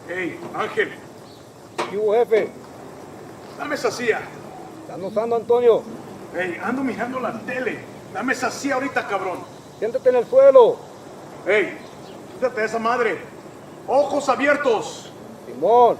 Hey, Ángel. ¿Qué hubo, jefe? Dame esa silla. ¿Estás usando, Antonio? Hey, ando mirando la tele. Dame esa silla ahorita, cabrón. Siéntate en el suelo. Hey, quítate esa madre. Ojos abiertos. Simón.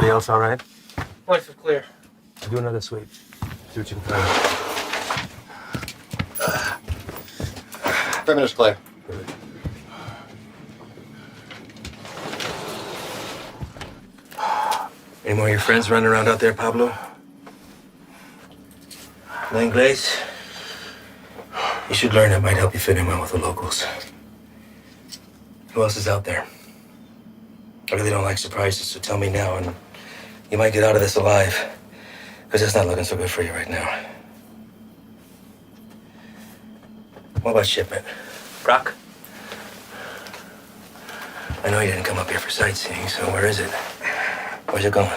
Everybody else all right? Points are clear. Do another sweep. See what you can find. 5 minutes clear. Any more of your friends running around out there, Pablo? No Inglés? You should learn. It might help you fit in well with the locals. Who else is out there? I really don't like surprises, so tell me now, and you might get out of this alive. Because it's not looking so good for you right now. What about shipment? Brock? I know you didn't come up here for sightseeing, so where is it? Where's it going?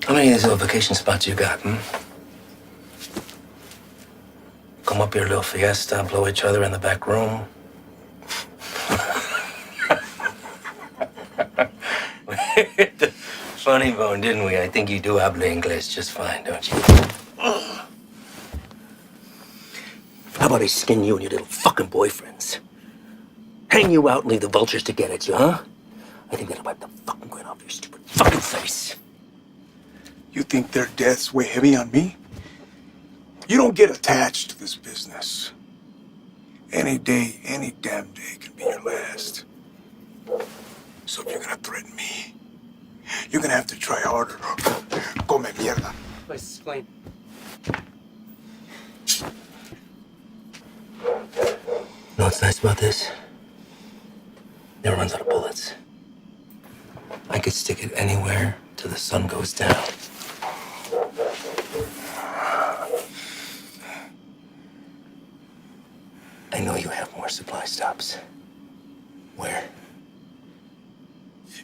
How many of these little vacation spots you got, come up here, a little fiesta, blow each other in the back room. Funny bone, didn't we? I think you do habla English just fine, don't you? How about I skin you and your little fucking boyfriends? Hang you out and leave the vultures to get at you, huh? I think that'll wipe the fucking grin off your stupid fucking face. You think their deaths weigh heavy on me? You don't get attached to this business. Any day, any damn day can be your last. So if you're gonna threaten me, you're gonna have to try harder. Come mierda. Let's explain. You know what's nice about this? Never runs out of bullets. I could stick it anywhere till the sun goes down. I know you have more supply stops. Where?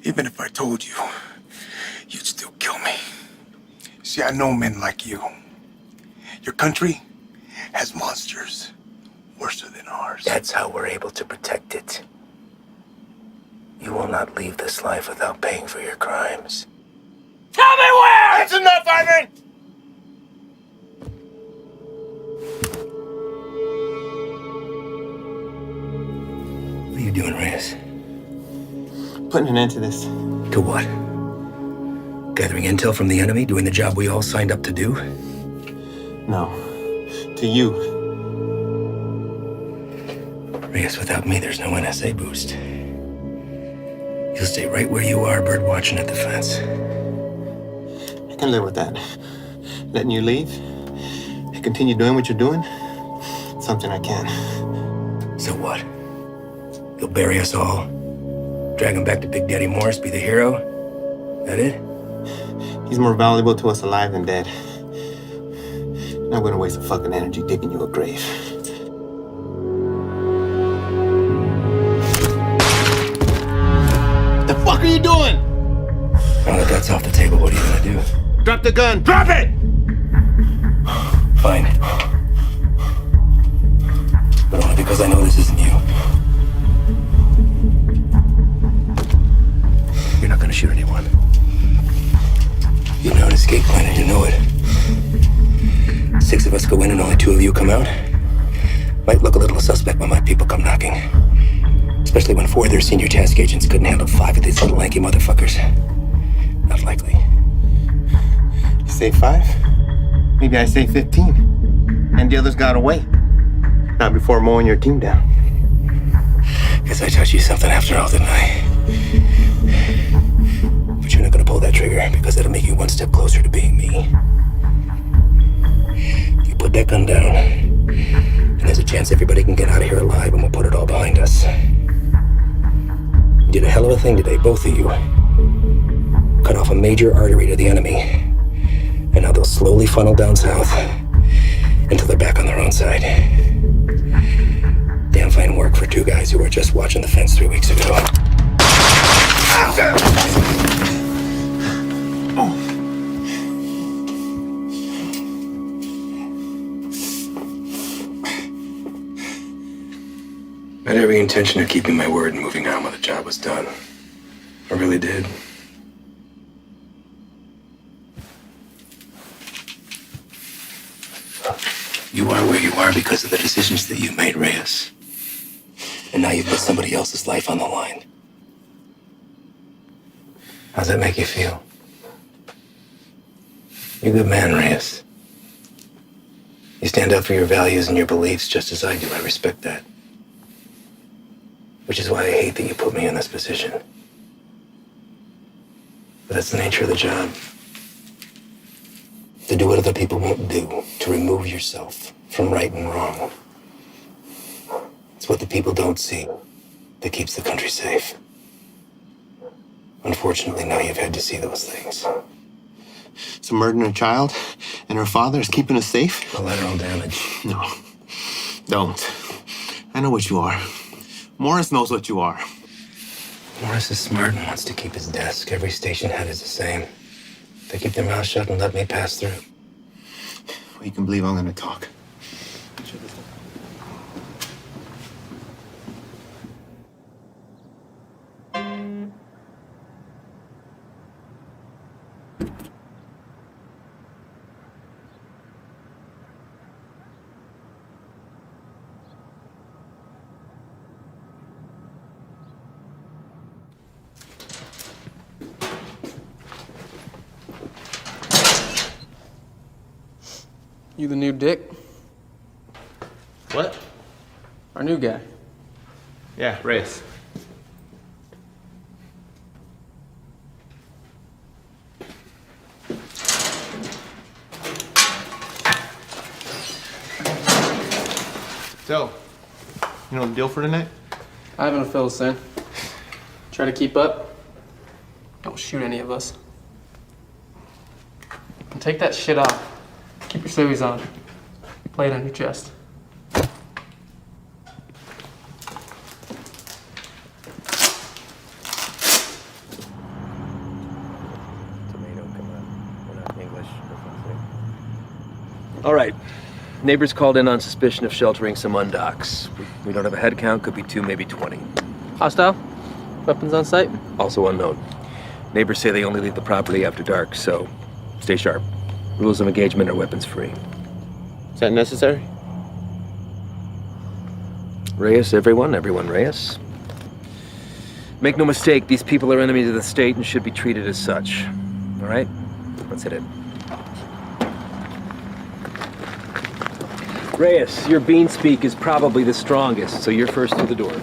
Even if I told you, you'd still kill me. See, I know men like you. Your country has monsters worse than ours. That's how we're able to protect it. You will not leave this life without paying for your crimes. Tell me where! That's enough, Ivan! What are you doing, Reyes? Putting an end to this. To what? Gathering intel from the enemy, doing the job we all signed up to do? No. To you. Reyes, without me, there's no NSA boost. You'll stay right where you are, bird watching at the fence. I can live with that. Letting you leave and continue doing what you're doing, something I can. So what? You'll bury us all? Drag him back to Big Daddy Morris, be the hero? That it? He's more valuable to us alive than dead. Not gonna waste a fucking energy digging you a grave. The fuck are you doing? Now that that's off the table, what are you gonna do? Drop the gun. Drop it! Fine. But only because I know this isn't you. You're not gonna shoot anyone. You know an escape plan and you know it. 6 of us go in and only 2 of you come out. Might look a little suspect when my people come knocking. Especially when 4 of their senior task agents couldn't handle 5 of these little lanky motherfuckers. Not likely. You say 5? Maybe I say 15. And the others got away. Not before mowing your team down. Guess I taught you something after all, didn't I? But you're not gonna pull that trigger because that'll make you 1 step closer to being me. You put that gun down, and there's a chance everybody can get out of here alive and we'll put it all behind us. You did a hell of a thing today, both of you. Cut off a major artery to the enemy, and now they'll slowly funnel down south until they're back on their own side. Damn fine work for 2 guys who were just watching the fence 3 weeks ago. I had every intention of keeping my word and moving on when the job was done. I really did. You are where you are because of the decisions that you made, Reyes. And now you've put somebody else's life on the line. How's that make you feel? You're a good man, Reyes. You stand up for your values and your beliefs just as I do. I respect that. Which is why I hate that you put me in this position. But that's the nature of the job. To do what other people won't do, to remove yourself from right and wrong. It's what the people don't see that keeps the country safe. Unfortunately, now you've had to see those things. So murdering a child and her father is keeping us safe? Collateral damage. No. Don't. I know what you are. Morris knows what you are. Morris is smart and wants to keep his desk. Every station head is the same. They keep their mouths shut and let me pass through. Well, you can believe I'm gonna talk. Shut this down. You the new Dick? What? Our new guy. Yeah, Reyes. So, you know the deal for tonight? I haven't fill us in. Try to keep up. Don't shoot any of us. And take that shit off. Keep your civvies on. Play it on your chest. Tomato, come on. We're not English. All right. Neighbors called in on suspicion of sheltering some undocks. We don't have a head count, could be 2, maybe 20. Hostile? Weapons on site? Also unknown. Neighbors say they only leave the property after dark, so stay sharp. Rules of engagement are weapons free. Is that necessary? Reyes, everyone Reyes. Make no mistake, these people are enemies of the state and should be treated as such. All right? Let's hit it. Reyes, your bean speak is probably the strongest, so you're first through the door.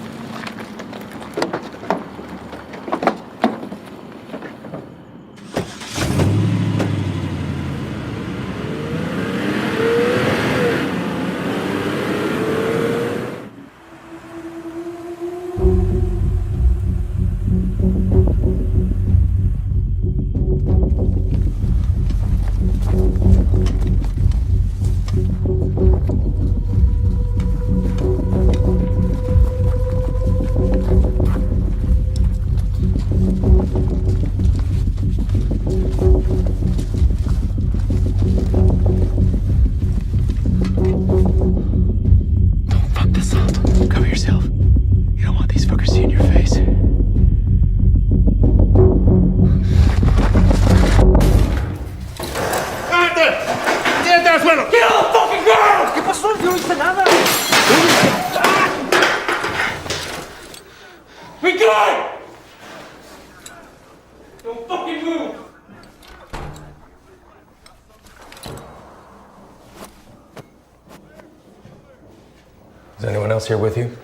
Is anyone else here with you?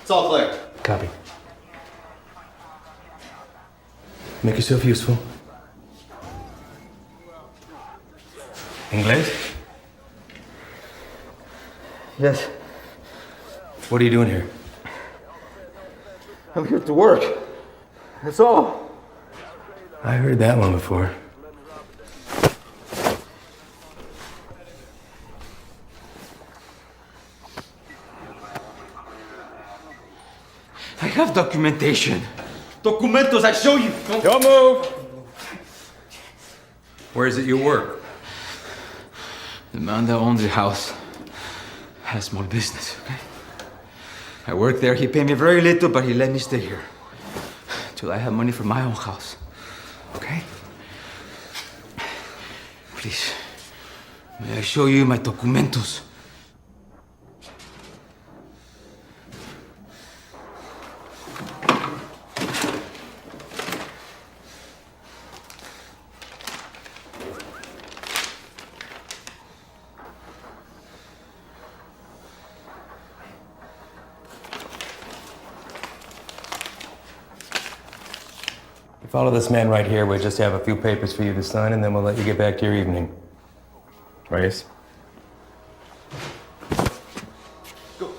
It's all clear. Copy. Make yourself useful. English? Yes. What are you doing here? I'm here to work. That's all. I heard that one before. I have documentation. Documentos, I show you. Don't move! Where is it you work? The man that owns the house had a small business, okay? I work there, he paid me very little, but he let me stay here. Till I have money for my own house, okay? Please, may I show you my documentos? Follow this man right here. We'll just have a few papers for you to sign, and then we'll let you get back to your evening. Reyes? Go.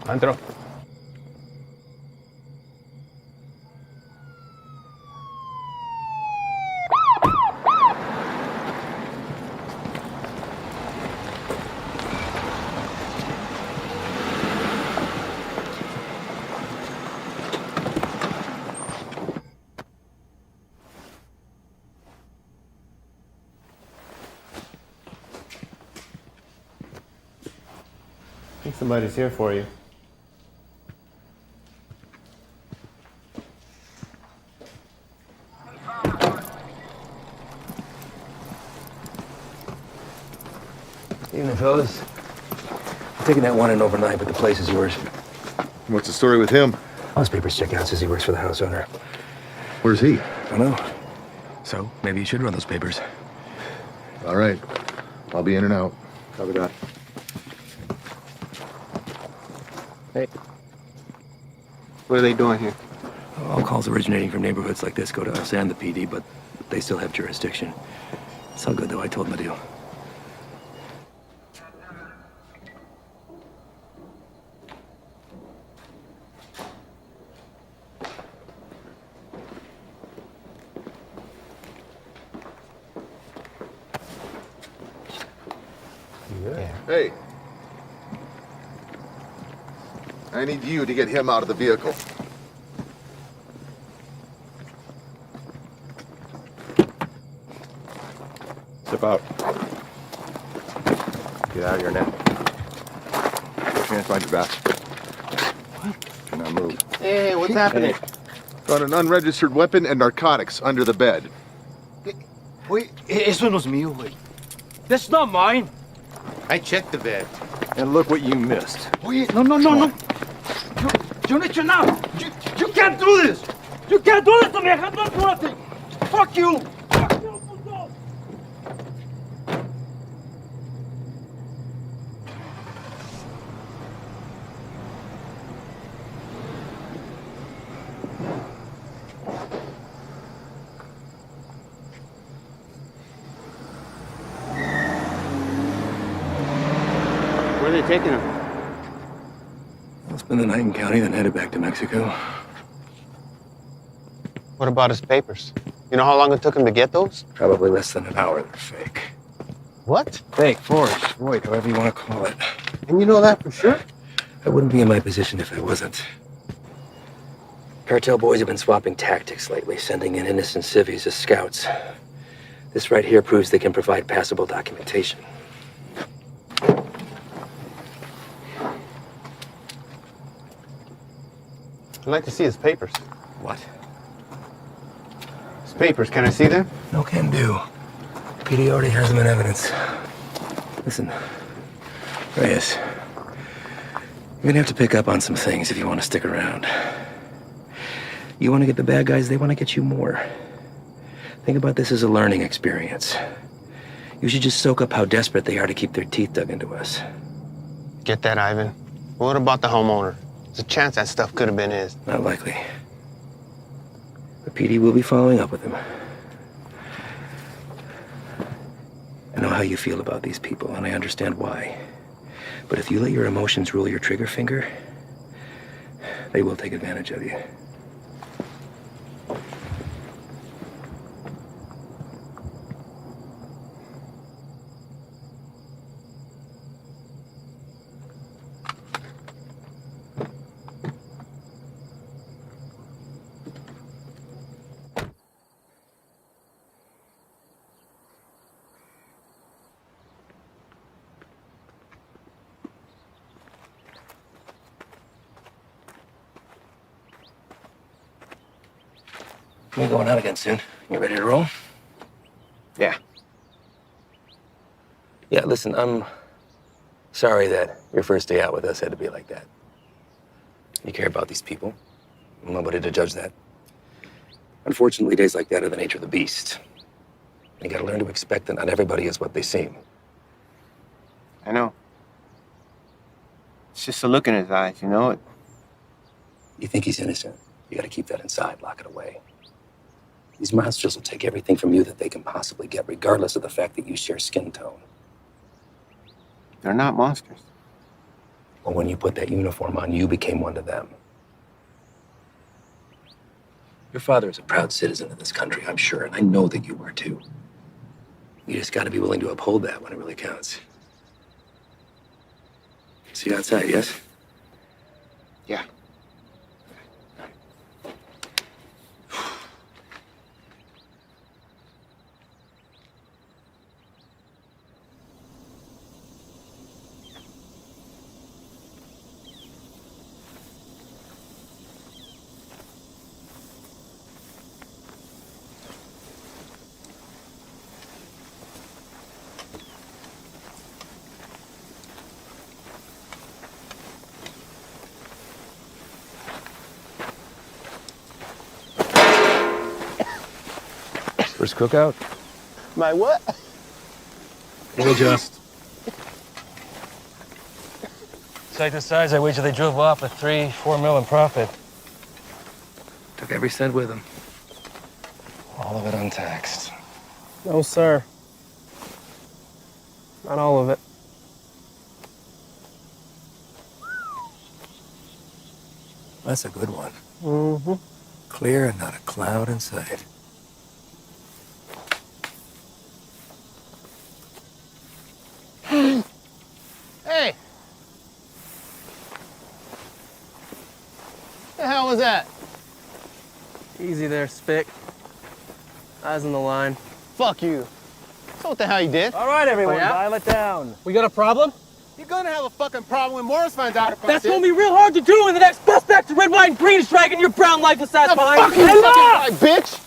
Antro. I think somebody's here for you. Evening, fellas. I'm taking that one in overnight, but the place is yours. What's the story with him? All his papers check out. Says he works for the house owner. Where's he? I don't know. So maybe you should run those papers. All right. I'll be in and out. Copy that. Hey. What are they doing here? All calls originating from neighborhoods like this go to us and the PD, but they still have jurisdiction. It's all good, though. I told them to do. Hey. I need you to get him out of the vehicle. Step out. Get out of here now. Put your hands behind your back. What? Do not move. Hey, what's happening? Found an unregistered weapon and narcotics under the bed. Wait, eso no es mío, güey. That's not mine. I checked the bed. And look what you missed. Wait, no. You need to know. You can't do this. You can't do this to me. I have not done nothing. Fuck you. Fuck you, puto. Where are they taking him? I'll spend the night in county, then headed back to Mexico. What about his papers? You know how long it took him to get those? Probably less than an hour. They're fake. What? Fake, forged, void, however you want to call it. And you know that for sure? I wouldn't be in my position if I wasn't. Cartel boys have been swapping tactics lately, sending in innocent civvies as scouts. This right here proves they can provide passable documentation. I'd like to see his papers. What? His papers, can I see them? No can do. PD already has them in evidence. Listen, Reyes, you're gonna have to pick up on some things if you want to stick around. You want to get the bad guys, they want to get you more. Think about this as a learning experience. You should just soak up how desperate they are to keep their teeth dug into us. Get that, Ivan. What about the homeowner? There's a chance that stuff could have been his. Not likely. The PD will be following up with him. I know how you feel about these people, and I understand why. But if you let your emotions rule your trigger finger, they will take advantage of you. We're going out again soon. You ready to roll? Yeah. Yeah, listen, I'm sorry that your first day out with us had to be like that. You care about these people. I'm nobody to judge that. Unfortunately, days like that are the nature of the beast. You gotta learn to expect that not everybody is what they seem. I know. It's just a look in his eyes, you know? You think he's innocent. You gotta keep that inside, lock it away. These monsters will take everything from you that they can possibly get, regardless of the fact that you share skin tone. They're not monsters. Well, when you put that uniform on, you became one to them. Your father is a proud citizen of this country, I'm sure, and I know that you were too. You just gotta be willing to uphold that when it really counts. See you outside, yes? Yeah. first cookout? My what? We'll adjust. Like the size, I wager they drove off with 3-4 mil in profit. Took every cent with them. All of it untaxed. No, sir. Not all of it. That's a good one. Mm-hmm. Clear and not a cloud in sight. Hey! The hell was that? Easy there, Spick. Eyes on the line. Fuck you. So what the hell you did? All right, everyone, Oh, yeah? dial it down. We got a problem? You're gonna have a fucking problem when Morris finds out about That's this. gonna be real hard to do when the next bus back to red, white, and green is dragging your brown lifeless ass behind. Fuck you, fucking bitch!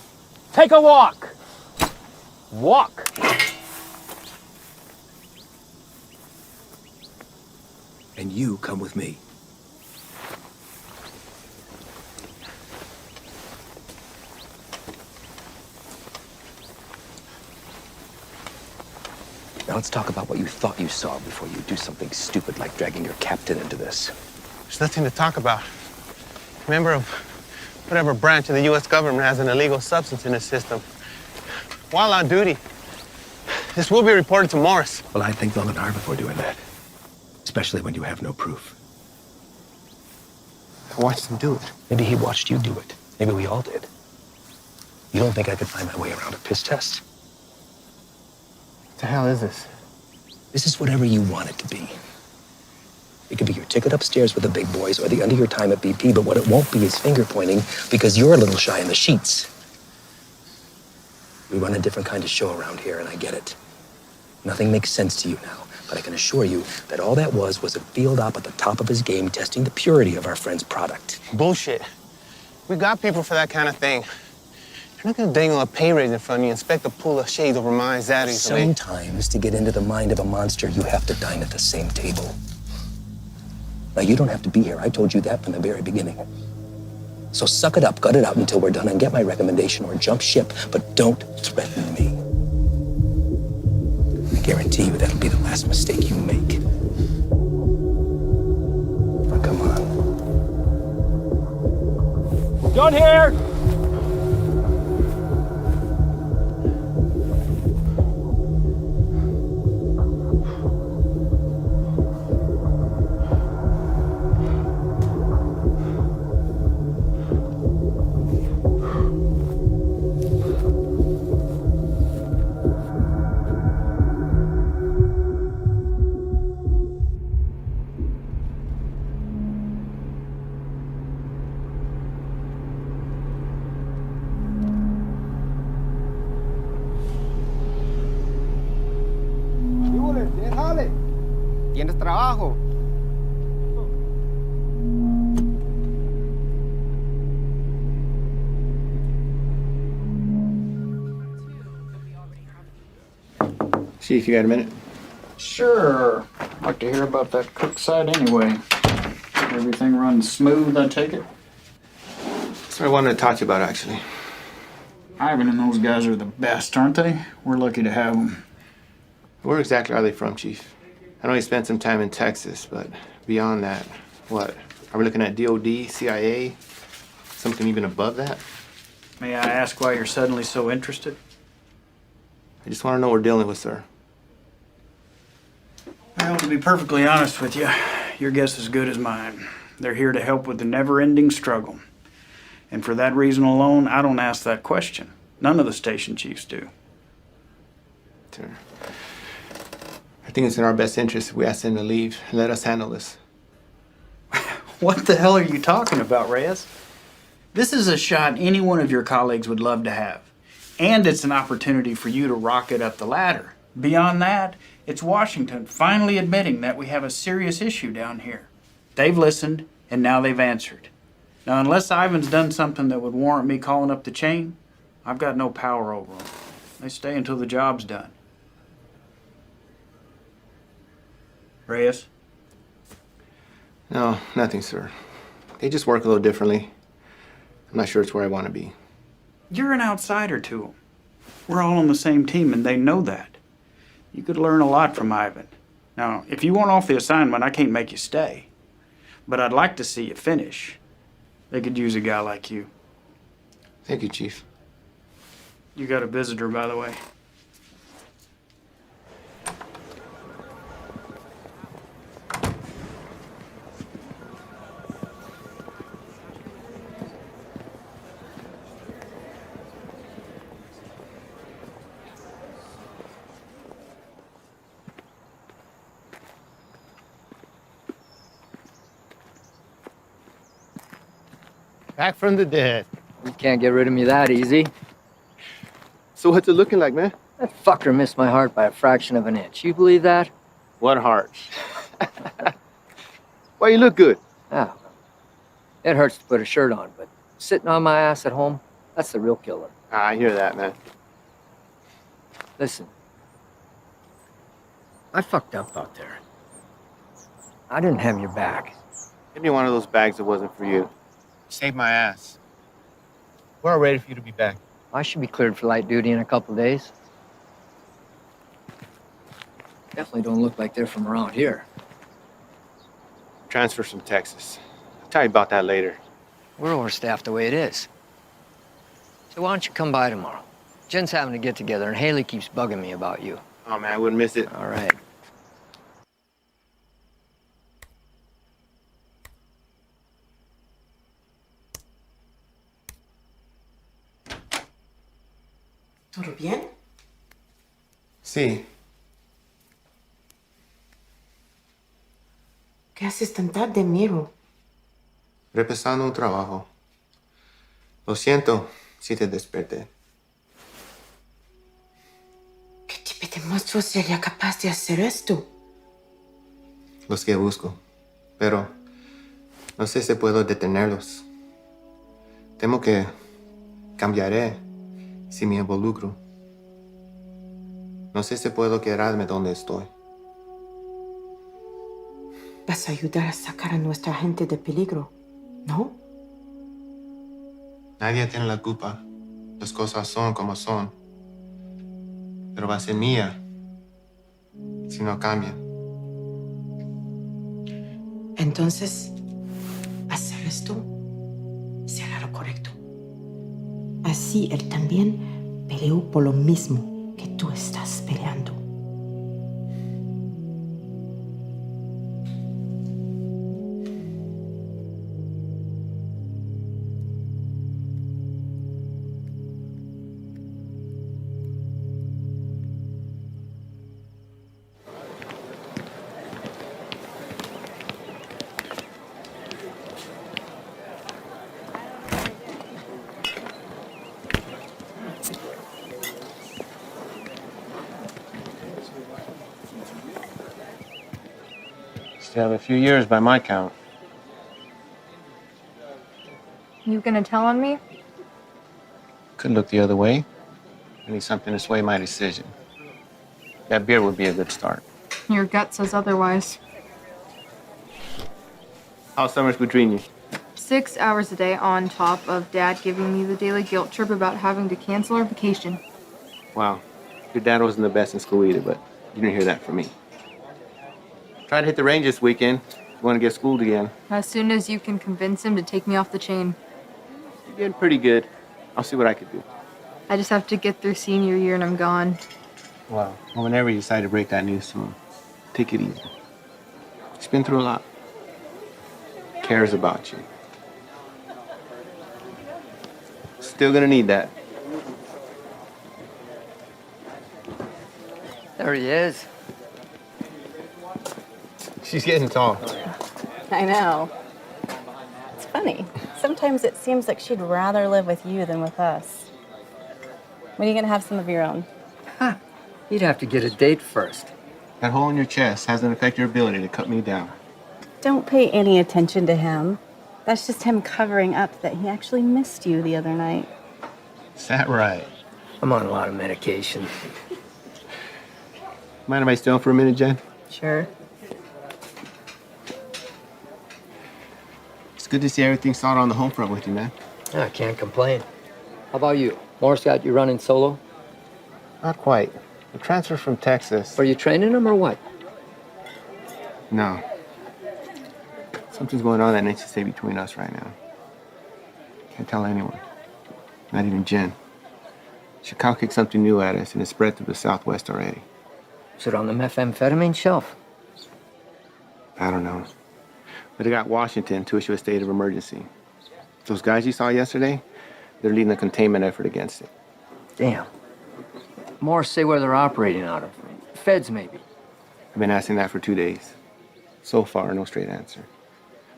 Take a walk. Walk. And you come with me. Now let's talk about what you thought you saw before you do something stupid like dragging your captain into this. There's nothing to talk about. Member of whatever branch of the U.S. government has an illegal substance in its system. While on duty, this will be reported to Morris. Well, I'd think long and hard before doing that. Especially when you have no proof. I watched him do it. Maybe he watched you do it. Maybe we all did. You don't think I could find my way around a piss test? What the hell is this? This is whatever you want it to be. It could be your ticket upstairs with the big boys or the end of your time at BP, but what it won't be is finger pointing because you're a little shy in the sheets. We run a different kind of show around here, and I get it. Nothing makes sense to you now, but I can assure you that all that was a field op at the top of his game testing the purity of our friend's product. Bullshit. We got people for that kind of thing. You're not gonna dangle a pay raise in front of you and expect to pull the shades over my anxieties. Sometimes, to get into the mind of a monster, you have to dine at the same table. Now, you don't have to be here. I told you that from the very beginning. So suck it up, gut it out until we're done, and get my recommendation or jump ship, but don't threaten me. I guarantee you that'll be the last mistake you make. Now, come on. John here. ¿Tienes trabajo? Chief, you got a minute? Sure. I'd like to hear about that cook site anyway. Everything runs smooth, I take it? That's what I wanted to talk to you about, actually. Ivan and those guys are the best, aren't they? We're lucky to have them. Where exactly are they from, Chief? I know you spent some time in Texas, but beyond that, what? Are we looking at DOD, CIA, something even above that? May I ask why you're suddenly so interested? I just want to know what we're dealing with, sir. Well, to be perfectly honest with you, your guess is as good as mine. They're here to help with the never-ending struggle. And for that reason alone, I don't ask that question. None of the station chiefs do. Sir, I think it's in our best interest if we ask them to leave and let us handle this. What the hell are you talking about, Reyes? This is a shot any one of your colleagues would love to have. And it's an opportunity for you to rocket up the ladder. Beyond that, it's Washington finally admitting that we have a serious issue down here. They've listened, and now they've answered. Now, unless Ivan's done something that would warrant me calling up the chain, I've got no power over them. They stay until the job's done. Reyes? No, nothing, sir. They just work a little differently. I'm not sure it's where I want to be. You're an outsider to them. We're all on the same team, and they know that. You could learn a lot from Ivan. Now, if you want off the assignment, I can't make you stay. But I'd like to see you finish. They could use a guy like you. Thank you, Chief. You got a visitor, by the way. Back from the dead. You can't get rid of me that easy. So what's it looking like, man? That fucker missed my heart by a fraction of an inch. You believe that? What heart? Why you look good? Yeah. It hurts to put a shirt on, but sitting on my ass at home, that's the real killer. I hear that, man. Listen. I fucked up out there. I didn't have your back. Give me one of those bags that wasn't for you. Saved my ass. We're all ready for you to be back. I should be cleared for light duty in a couple days. Definitely don't look like they're from around here. Transfer from Texas. I'll tell you about that later. We're overstaffed the way it is. So why don't you come by tomorrow? Jen's having a get-together, and Haley keeps bugging me about you. Oh, man, I wouldn't miss it. All right. ¿Todo bien? Sí. ¿Qué haces tan tarde, Miro? Repasando un trabajo. Lo siento si te desperté. ¿Qué tipo de monstruo sería capaz de hacer esto? Los que busco. Pero no sé si puedo detenerlos. Temo que cambiaré si me involucro. No sé si puedo quedarme donde estoy. Vas a ayudar a sacar a nuestra gente de peligro, ¿no? Nadie tiene la culpa. Las cosas son como son. Pero va a ser mía si no cambian. Entonces, hacer esto será lo correcto. Así él también peleó por lo mismo que tú estás peleando. Still have a few years by my count. You gonna tell on me? Could look the other way. I need something to sway my decision. That beer would be a good start. Your gut says otherwise. How's summers between you? 6 hours a day on top of Dad giving me the daily guilt trip about having to cancel our vacation. Wow. Your dad wasn't the best in school either, but you didn't hear that from me. Try to hit the range this weekend. You want to get schooled again. As soon as you can convince him to take me off the chain. You're getting pretty good. I'll see what I could do. I just have to get through senior year and I'm gone. Well, whenever you decide to break that news to him, take it easy. He's been through a lot. Cares about you. Still gonna need that. There he is. She's getting tall. I know. It's funny. Sometimes it seems like she'd rather live with you than with us. When are you gonna have some of your own? Huh. You'd have to get a date first. That hole in your chest hasn't affected your ability to cut me down. Don't pay any attention to him. That's just him covering up that he actually missed you the other night. Is that right? I'm on a lot of medication. Mind if I stay on for a minute, Jen? Sure. It's good to see everything started on the home front with you, man. I can't complain. How about you? Morris got you running solo? Not quite. The transfer from Texas. Are you training them or what? No. Something's going on that needs to stay between us right now. Can't tell anyone. Not even Jen. Chicago kicked something new at us and it's spread through the Southwest already. Is it on the methamphetamine shelf? I don't know. But it got Washington to issue a state of emergency. Those guys you saw yesterday, they're leading a containment effort against it. Damn. More say where they're operating out of. Feds, maybe. I've been asking that for 2 days. So far, no straight answer.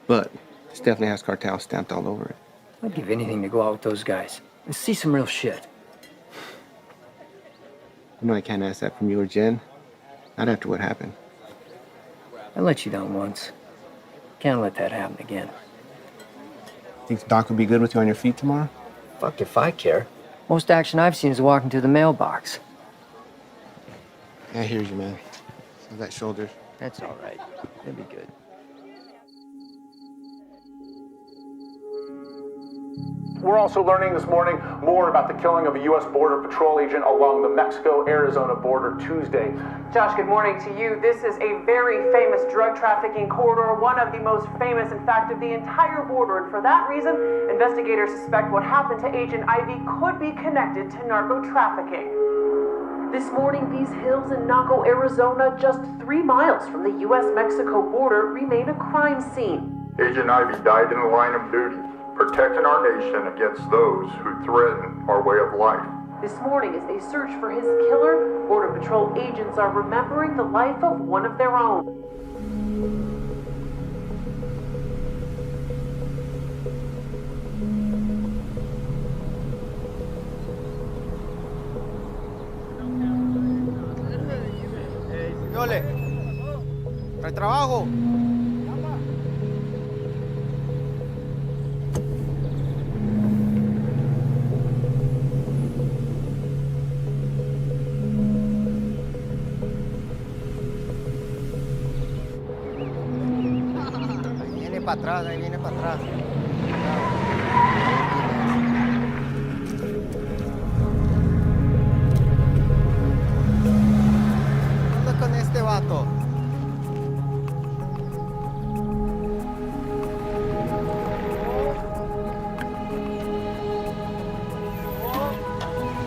But this definitely has cartel stamped all over it. I'd give anything to go out with those guys and see some real shit. You know I can't ask that from you or Jen. Not after what happened. I let you down once. Can't let that happen again. Think Doc would be good with you on your feet tomorrow? Fuck if I care. Most action I've seen is walking to the mailbox. I hear you, man. So that shoulder. That's all right. It'll be good. We're also learning this morning more about the killing of a U.S. Border Patrol agent along the Mexico-Arizona border Tuesday. Josh, good morning to you. This is a very famous drug trafficking corridor, one of the most famous, in fact, of the entire border. And for that reason, investigators suspect what happened to Agent Ivy could be connected to narco trafficking. This morning, these hills in Naco, Arizona, just 3 miles from the U.S.-Mexico border, remain a crime scene. Agent Ivy died in the line of duty, protecting our nation against those who threaten our way of life. This morning, as they search for his killer, Border Patrol agents are remembering the life of one of their own. Yole, trae trabajo. Ahí viene para atrás. ¿Qué onda con este vato?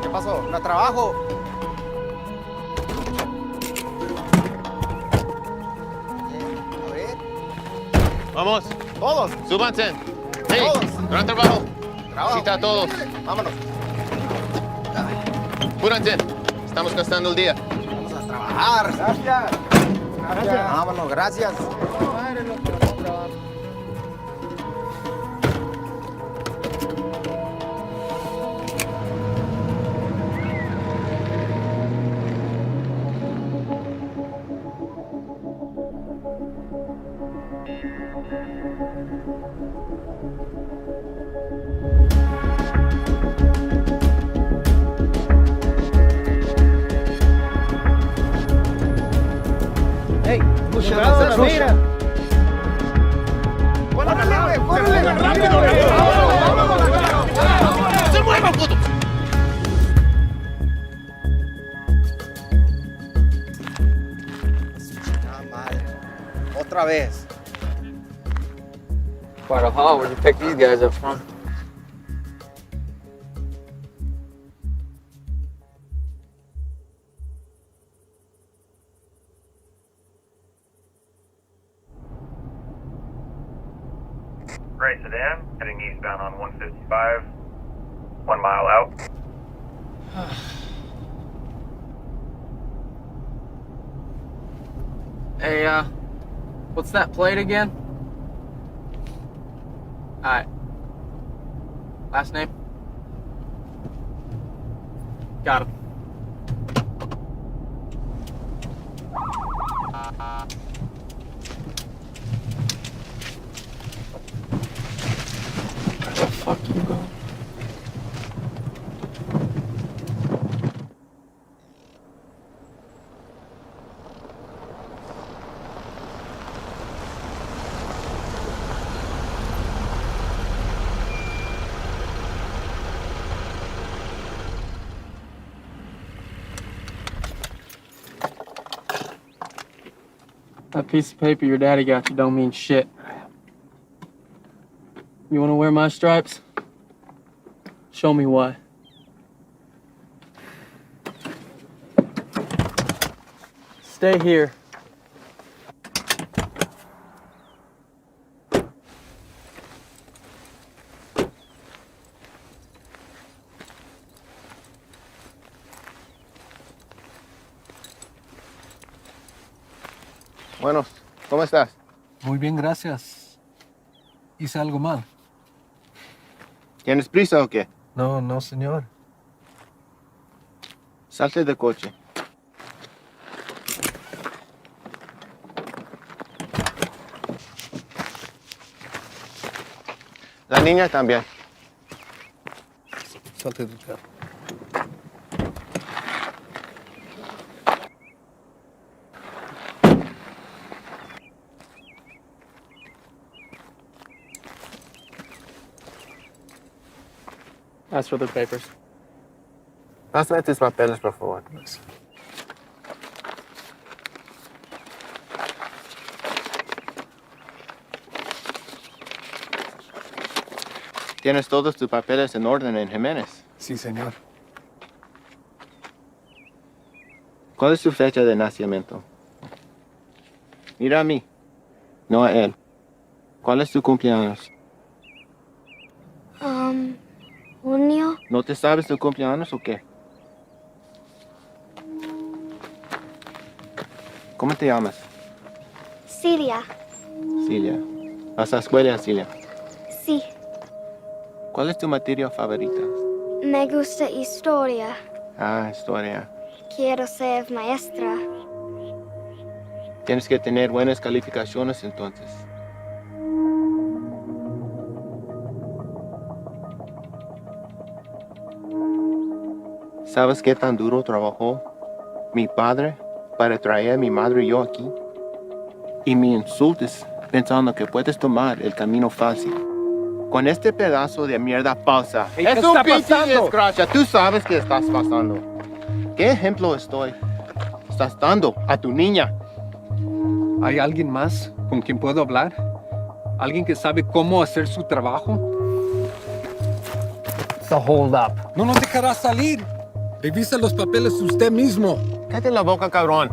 ¿Qué pasó? ¿No trabajo? Vamos. Todos. Súbanse. Hey, Todos. gran trabajo. Trabajo. Cita a todos. Vámonos. Apúrense. Estamos gastando el día. Vamos a trabajar. Gracias. Gracias. Vámonos, gracias. Hey, cuidado, mira. ¡Córrele, güey! ¡Córrele! ¡Rápido! ¡Se mueva, puto! Madre. Otra vez. Quite a haul when you pick these guys up from. Gray sedan, heading eastbound on 155, 1 mile out. Hey, what's that plate again? Alright. Last name? Got him. Where the fuck you going? That piece of paper your daddy got you don't mean shit. You wanna wear my stripes? Show me why. Stay here. Bueno, ¿cómo estás? Muy bien, gracias. ¿Hice algo mal? ¿Tienes prisa o qué? No, no, señor. Salte del coche. La niña también. Salte del carro. Ask for the papers. Pásame tus papeles, por favor. ¿Tienes todos tus papeles en orden en Jiménez? Sí, señor. ¿Cuál es tu fecha de nacimiento? Mira a mí, no a él. ¿Cuál es tu cumpleaños? Junio. ¿No te sabes tu cumpleaños o qué? ¿Cómo te llamas? Cilia. Cilia. ¿Vas a la escuela, Cilia? Sí. ¿Cuál es tu materia favorita? Me gusta historia. Ah, historia. Quiero ser maestra. Tienes que tener buenas calificaciones entonces. ¿Sabes qué tan duro trabajó mi padre para traer a mi madre y yo aquí? Y me insultes pensando que puedes tomar el camino fácil. Con este pedazo de mierda falsa. Hey, es ¿qué un está pinche pasando? desgracia. Tú sabes qué estás pasando. ¿Qué ejemplo estás dando a tu niña? ¿Hay alguien más con quien puedo hablar? ¿Alguien que sabe cómo hacer su trabajo? It's a hold up. No nos dejará salir. Revisa los papeles usted mismo. Cállate la boca, cabrón.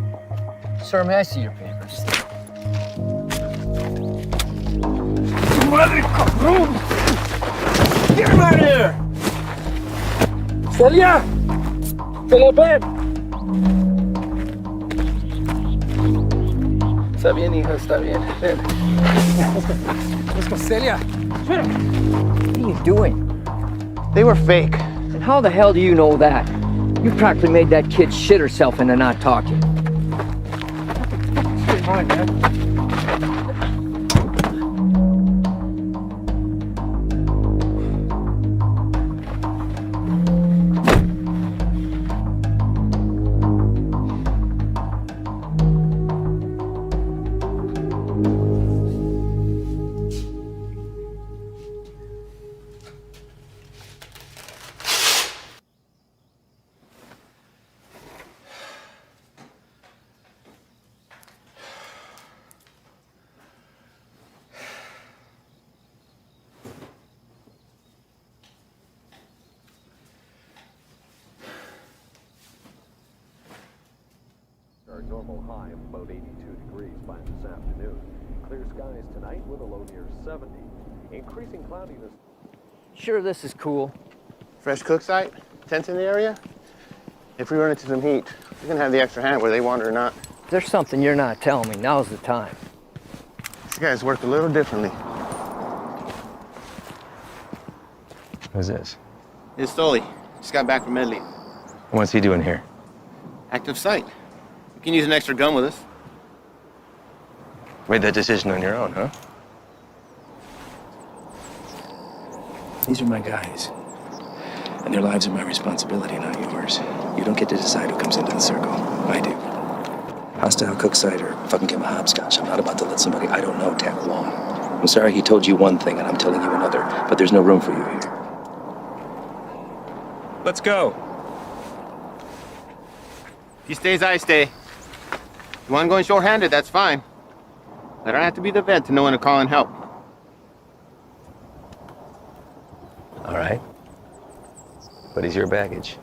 Sir, may I see your papers? ¡Madre, cabrón! Get him out of here! ¡Celia! ¡Celia, ven! Está bien, hija, está bien. Ven. Let's go, Celia. What are you doing? They were fake. And how the hell do you know that? You practically made that kid shit herself into not talking. Fine, man. Our normal high of about 82 degrees by this afternoon. Clear skies tonight with a low near 70. Increasing cloudiness. Sure, this is cool. Fresh cook site, tents in the area. If we run into some heat, we can have the extra hand whether they want it or not. If there's something you're not telling me, now's the time. These guys work a little differently. Who's this? It's Stoli. Just got back from Medley. What's he doing here? Active site. You can use an extra gun with us. Made that decision on your own, huh? These are my guys. And their lives are my responsibility, not yours. You don't get to decide who comes into the circle. I do. Hostile cook site or fucking give him a hopscotch. I'm not about to let somebody I don't know tag along. I'm sorry he told you one thing and I'm telling you another, but there's no room for you here. Let's go. He stays, I stay. You want to go in short-handed, that's fine. I don't have to be the vet to know when to call and help. All right. But he's your baggage.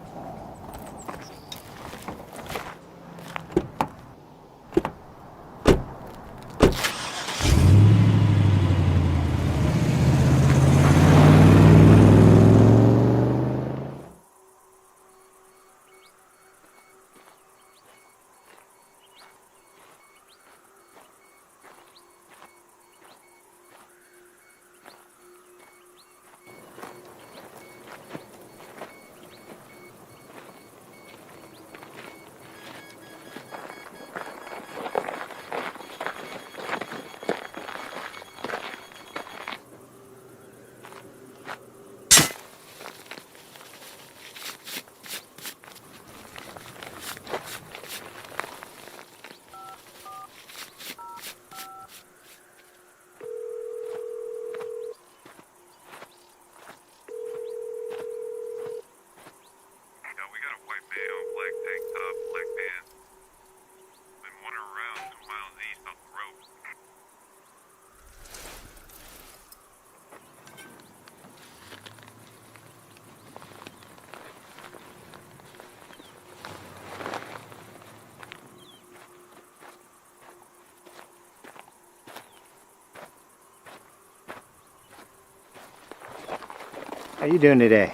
How you doing today?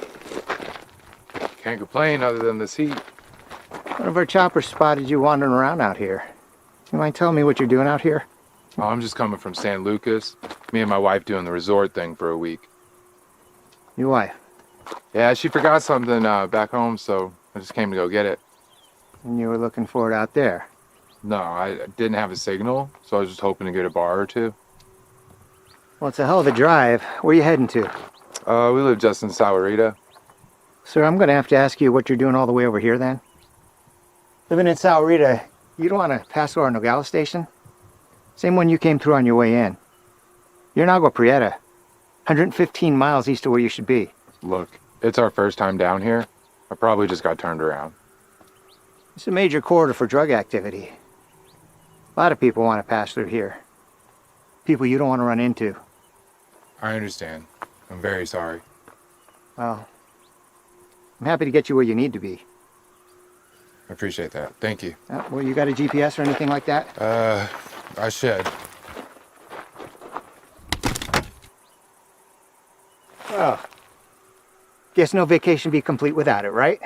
Can't complain other than this heat. One of our choppers spotted you wandering around out here. You mind telling me what you're doing out here? Oh, I'm just coming from San Lucas. Me and my wife doing the resort thing for a week. Your wife? Yeah, she forgot something back home, so I just came to go get it. And you were looking for it out there? No, I didn't have a signal, so I was just hoping to get a bar or two. Well, it's a hell of a drive. Where are you heading to? We live just in Sahuarita. Sir, I'm going to have to ask you what you're doing all the way over here then. Living in Sahuarita, you don't want to pass through our Nogales station? Same one you came through on your way in. You're in Agua Prieta, 115 miles east of where you should be. Look, it's our first time down here. I probably just got turned around. It's a major corridor for drug activity. A lot of people want to pass through here. People you don't want to run into. I understand. I'm very sorry. Well, I'm happy to get you where you need to be. I appreciate that. Thank you. Well, you got a GPS or anything like that? I should. Well, guess no vacation be complete without it, right?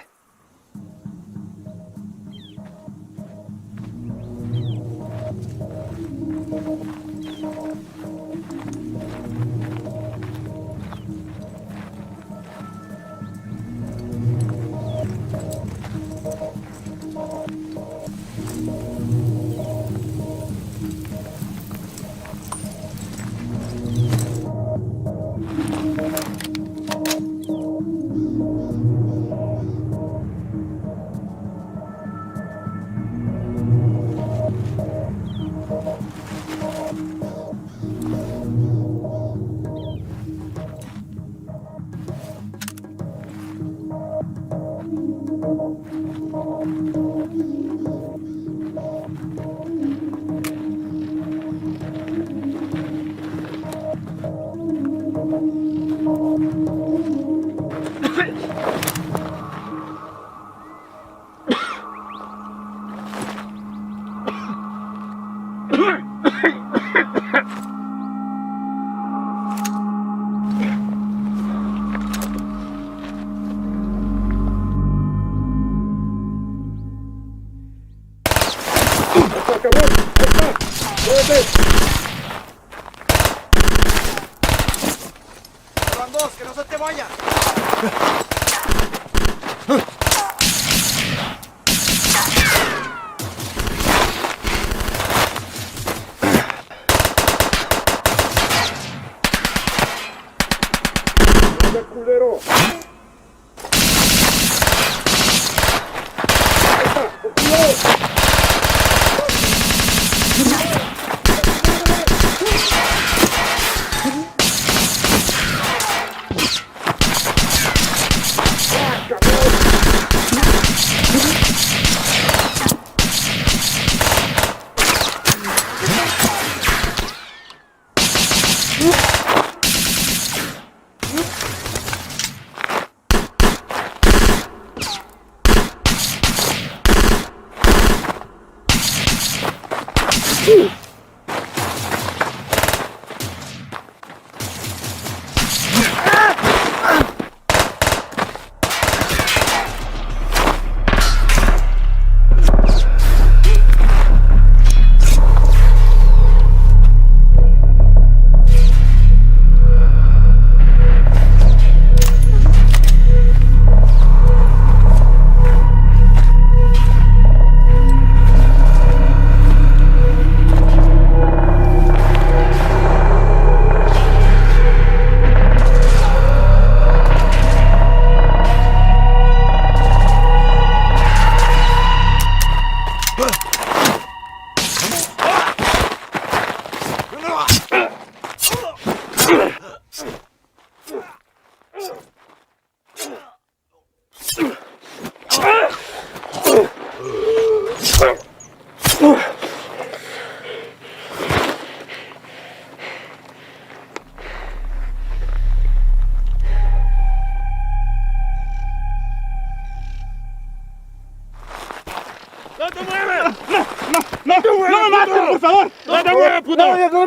por favor. No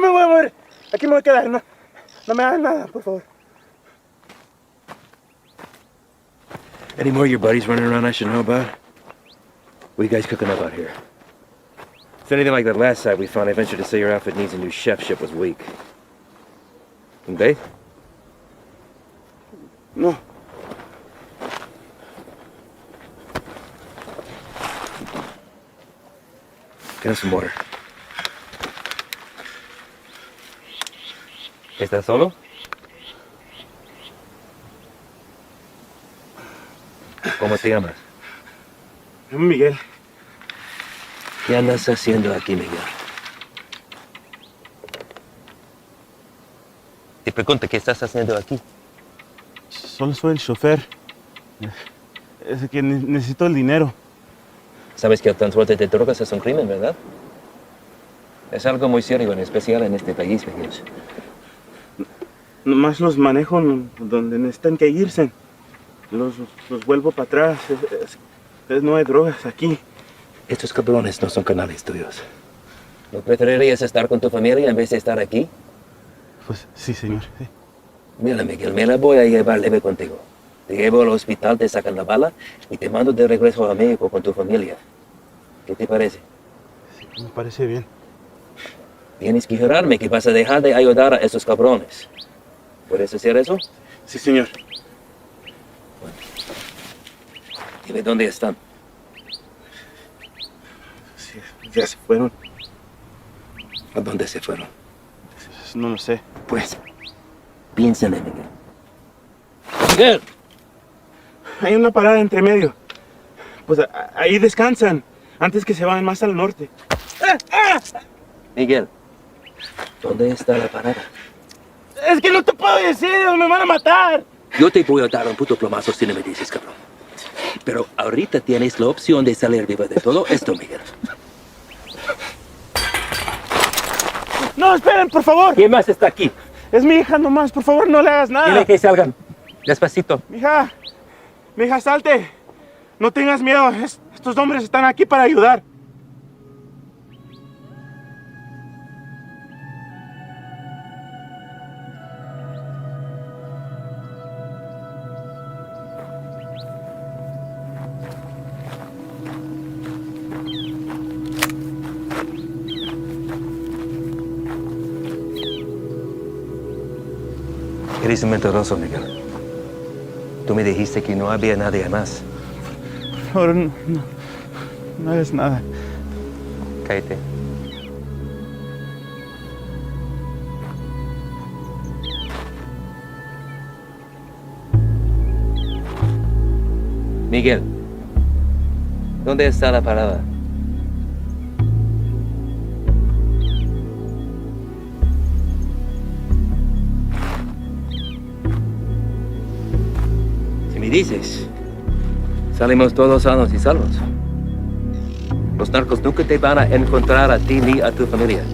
me voy a mover. Aquí me voy a quedar. No me hagan nada, por favor. Any more of your buddies running around I should know about? What are you guys cooking up out here? If it's anything like that last site we found, I venture to say your outfit needs a new chefship was weak. And they? No. Get us some water. ¿Estás solo? ¿Cómo te llamas? Me llamo Miguel. ¿Qué andas haciendo aquí, Miguel? Te pregunto, ¿qué estás haciendo aquí? Solo soy el chofer. Es que necesito el dinero. Sabes que el transporte de drogas es un crimen, ¿verdad? Es algo muy serio, en especial en este país, Miguel. Nomás los manejo donde necesitan que irse. Los vuelvo para atrás. No hay drogas aquí. Estos cabrones no son canales tuyos. ¿No preferirías estar con tu familia en vez de estar aquí? Pues sí, señor. Sí. Mira, Miguel, me la voy a llevar leve contigo. Te llevo al hospital, te sacan la bala y te mando de regreso a México con tu familia. ¿Qué te parece? Sí, me parece bien. Tienes que jurarme que vas a dejar de ayudar a esos cabrones. ¿Puedes hacer eso? Sí, señor. Bueno. Dime dónde están. Sí, ya se fueron. ¿A dónde se fueron? No lo sé. Pues, piénsale, Miguel. ¡Miguel! Hay una parada entre medio. Pues ahí descansan, antes que se vayan más al norte. Miguel, ¿dónde está la parada? Es que no te puedo decir, me van a matar. Yo te voy a dar un puto plomazo si no me dices, cabrón. Pero ahorita tienes la opción de salir vivo de todo esto, Miguel. No, esperen, por favor. ¿Quién más está aquí? Es mi hija nomás, por favor, no le hagas nada. Dile que salgan. Despacito. Mija, salte. No tengas miedo, estos hombres están aquí para ayudar. Eres un mentiroso, Miguel. Tú me dijiste que no había nadie más. Por favor, no hagas nada. Cállate. Miguel, ¿dónde está la parada? Si me dices, salimos todos sanos y salvos. Los narcos nunca te van a encontrar a ti ni a tu familia.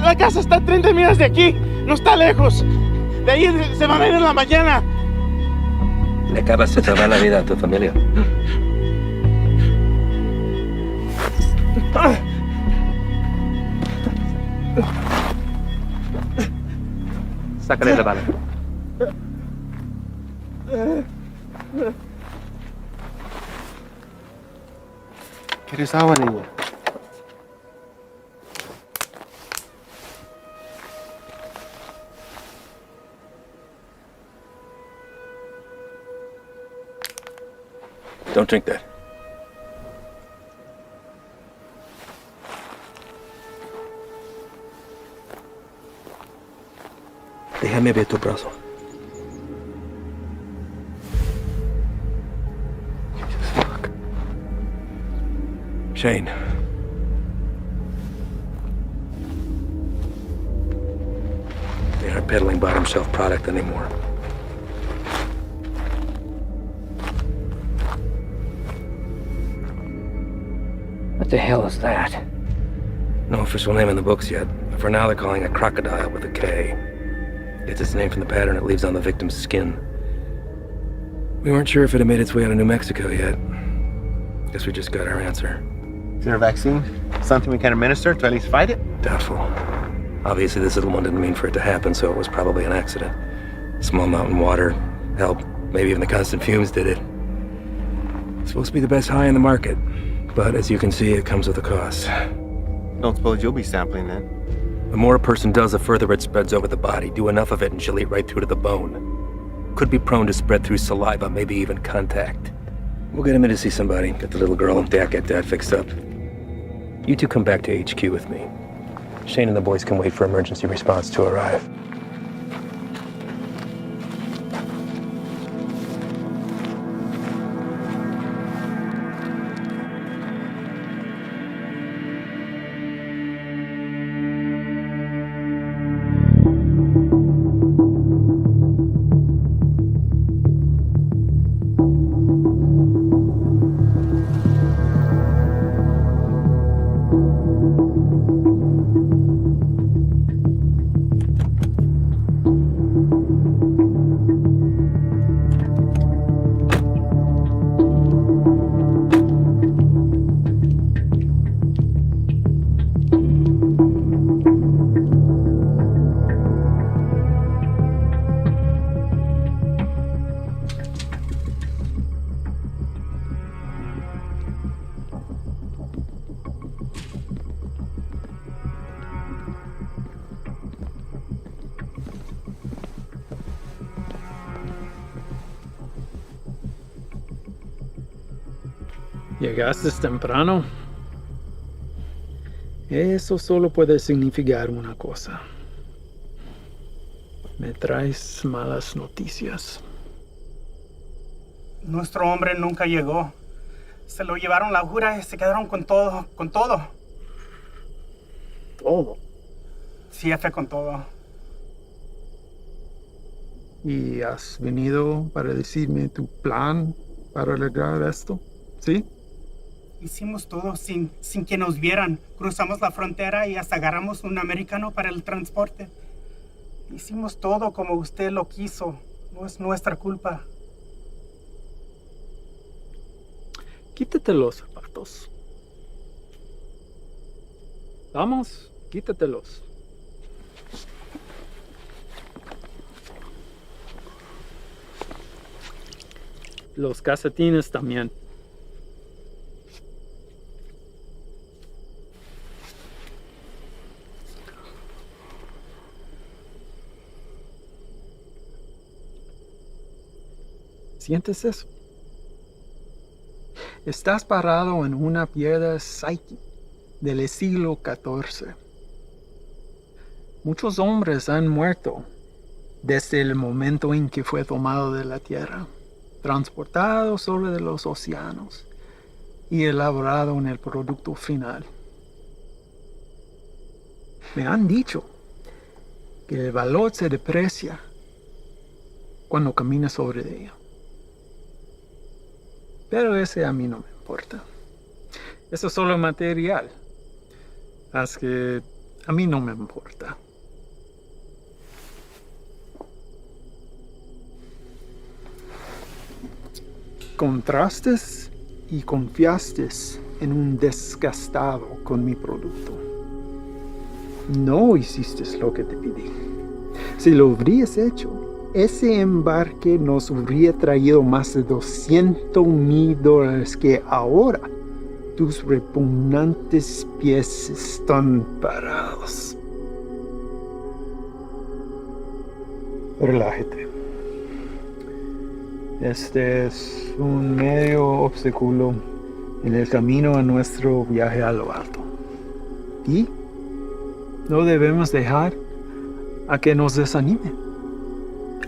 La casa está a 30 millas de aquí, no está lejos. De ahí se van a ir en la mañana. Le acabas de salvar la vida a tu familia. Sácale la bala. ¿Quieres agua, niña? Don't drink that. Déjame ver tu brazo. Fuck. Shane. They aren't peddling bottom shelf product anymore. What the hell is that? No official name in the books yet. For now, they're calling it crocodile with a K. Gets its name from the pattern it leaves on the victim's skin. We weren't sure if it had made its way out of New Mexico yet. Guess we just got our answer. Is there a vaccine? Something we can administer to at least fight it? Doubtful. Obviously, this little one didn't mean for it to happen, so it was probably an accident. Small mountain water, hell, maybe even the constant fumes did it. It's supposed to be the best high in the market, but as you can see, it comes with a cost. Don't suppose you'll be sampling then? The more a person does, the further it spreads over the body. Do enough of it and she'll eat right through to the bone. Could be prone to spread through saliva, maybe even contact. We'll get him in to see somebody. Get the little girl and get Dad fixed up. You two come back to HQ with me. Shane and the boys can wait for emergency response to arrive. Llegaste temprano. Eso solo puede significar una cosa. Me traes malas noticias. Nuestro hombre nunca llegó. Se lo llevaron la jura y se quedaron con todo, con todo. ¿Todo? Sí, jefe, con todo. ¿Y has venido para decirme tu plan para arreglar esto? ¿Sí? Hicimos todo sin que nos vieran. Cruzamos la frontera y hasta agarramos un americano para el transporte. Hicimos todo como usted lo quiso. No es nuestra culpa. Quítate los zapatos. Vamos, quítatelos. Los calcetines también. ¿Sientes eso? Estás parado en una piedra Psyche del siglo XIV. Muchos hombres han muerto desde el momento en que fue tomado de la tierra, transportado sobre los océanos y elaborado en el producto final. Me han dicho que el valor se deprecia cuando caminas sobre ella. Pero ese a mí no me importa. Eso es solo material. Así que a mí no me importa. Contrastes y confiaste en un desgastado con mi producto. No hiciste lo que te pedí. Si lo hubieras hecho, ese embarque nos hubiera traído más de $200,000 que ahora tus repugnantes pies están parados. Relájate. Este es un medio obstáculo en el camino a nuestro viaje a lo alto. Y no debemos dejar a que nos desanime.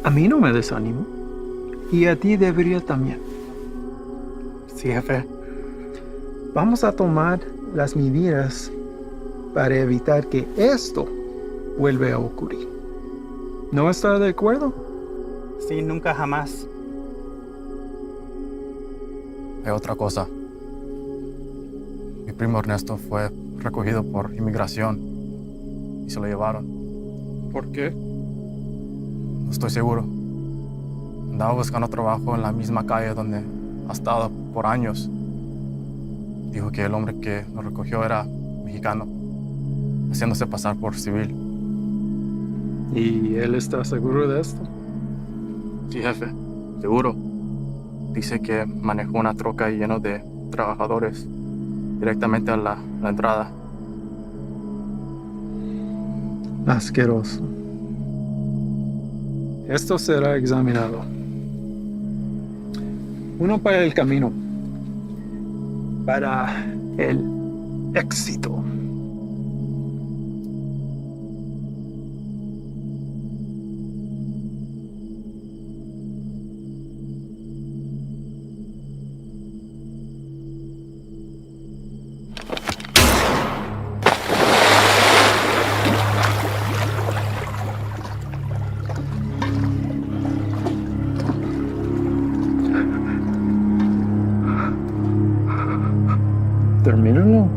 A mí no me desanimo. Y a ti debería también. Sí, jefe. Vamos a tomar las medidas para evitar que esto vuelva a ocurrir. ¿No está de acuerdo? Sí, nunca jamás. Hay otra cosa. Mi primo Ernesto fue recogido por inmigración y se lo llevaron. ¿Por qué? No estoy seguro. Andaba buscando trabajo en la misma calle donde ha estado por años. Dijo que el hombre que lo recogió era mexicano, haciéndose pasar por civil. ¿Y él está seguro de esto? Sí, jefe, seguro. Dice que manejó una troca llena de trabajadores directamente a la entrada. Asqueroso. Esto será examinado. Uno para el camino. Para el éxito. Termínalo.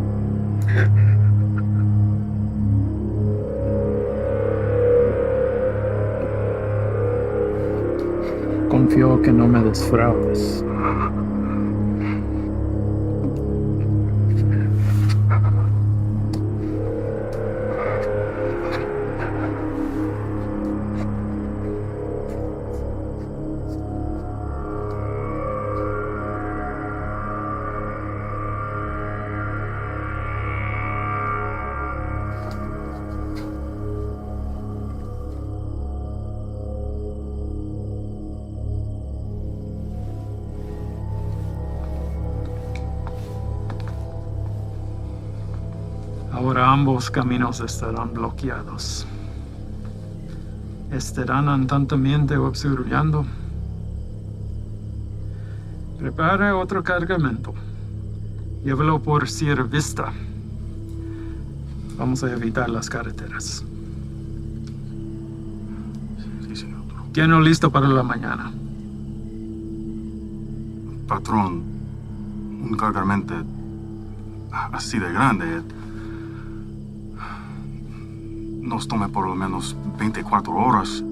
Confío que no me defraudes. Ahora ambos caminos estarán bloqueados. Estarán andantamente obstruyendo. Prepara otro cargamento. Llévalo por Sierra Vista. Vamos a evitar las carreteras. Sí, señor. Tiene listo para la mañana. Patrón, un cargamento así de grande nos tome por lo menos 24 horas.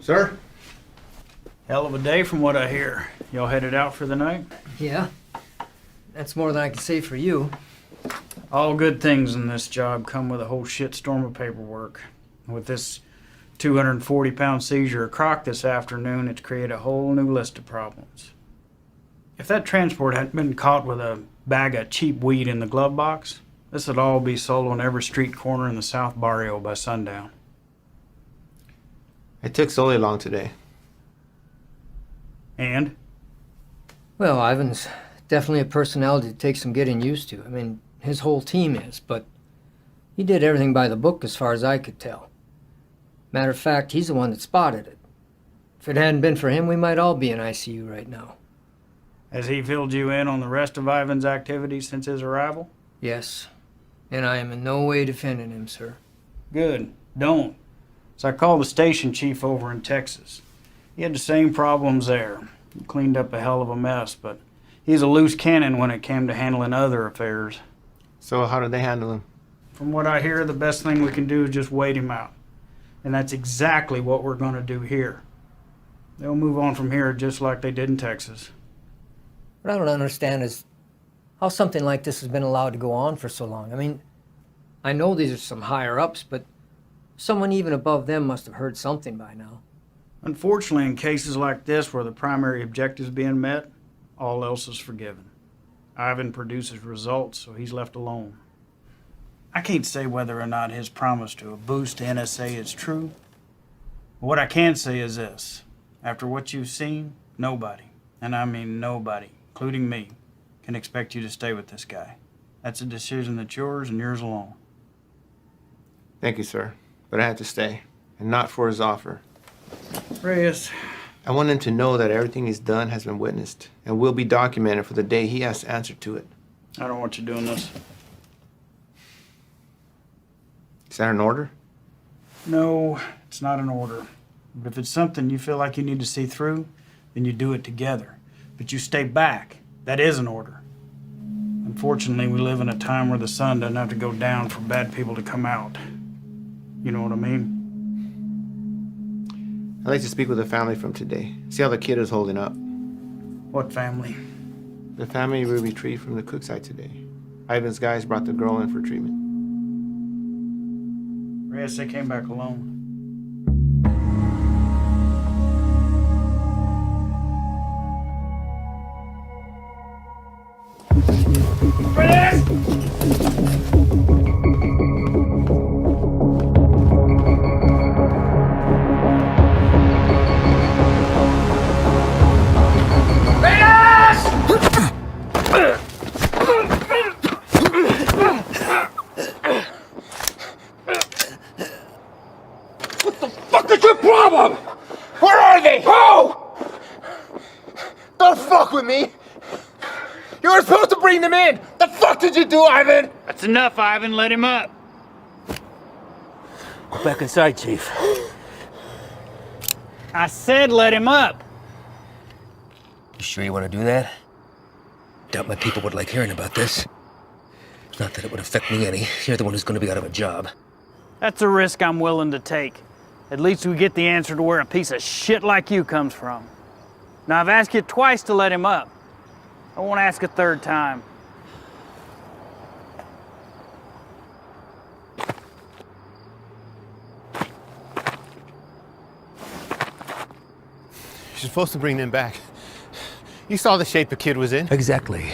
Sir? Hell of a day from what I hear. Y'all headed out for the night? Yeah. That's more than I can say for you. All good things in this job come with a whole shitstorm of paperwork. With this 240-pound seizure of croc this afternoon, it's created a whole new list of problems. If that transport hadn't been caught with a bag of cheap weed in the glove box, this would all be sold on every street corner in the South Barrio by sundown. It took Sully long today. And? Well, Ivan's definitely a personality that takes some getting used to. I mean, his whole team is, but he did everything by the book as far as I could tell. Matter of fact, he's the one that spotted it. If it hadn't been for him, we might all be in ICU right now. Has he filled you in on the rest of Ivan's activities since his arrival? Yes, and I am in no way defending him, sir. Good. Don't. So I called the station chief over in Texas. He had the same problems there. He cleaned up a hell of a mess, but he's a loose cannon when it came to handling other affairs. So how did they handle him? From what I hear, the best thing we can do is just wait him out. And that's exactly what we're going to do here. They'll move on from here just like they did in Texas. What I don't understand is how something like this has been allowed to go on for so long. I mean, I know these are some higher-ups, but someone even above them must have heard something by now. Unfortunately, in cases like this where the primary objective is being met, all else is forgiven. Ivan produces results, so he's left alone. I can't say whether or not his promise to a boost to NSA is true. But what I can say is this. After what you've seen, nobody, and I mean nobody, including me, can expect you to stay with this guy. That's a decision that's yours and yours alone. Thank you, sir. But I had to stay, and not for his offer. Reyes. I want him to know that everything he's done has been witnessed and will be documented for the day he has to answer to it. I don't want you doing this. Is that an order? No, it's not an order. But if it's something you feel like you need to see through, then you do it together. But you stay back. That is an order. Unfortunately, we live in a time where the sun doesn't have to go down for bad people to come out. You know what I mean? I'd like to speak with the family from today. See how the kid is holding up. What family? The family we retrieved from the cook site today. Ivan's guys brought the girl in for treatment. Reyes, they came back alone. Fuck is your problem? Where are they? Who? Don't fuck with me. You were supposed to bring them in. The fuck did you do, Ivan? That's enough, Ivan. Let him up. Go back inside, Chief. I said let him up. You sure you want to do that? Doubt my people would like hearing about this. Not that it would affect me any. You're the one who's going to be out of a job. That's a risk I'm willing to take. At least we get the answer to where a piece of shit like you comes from. Now, I've asked you twice to let him up. I won't ask a third time. You're supposed to bring them back. You saw the shape the kid was in. Exactly.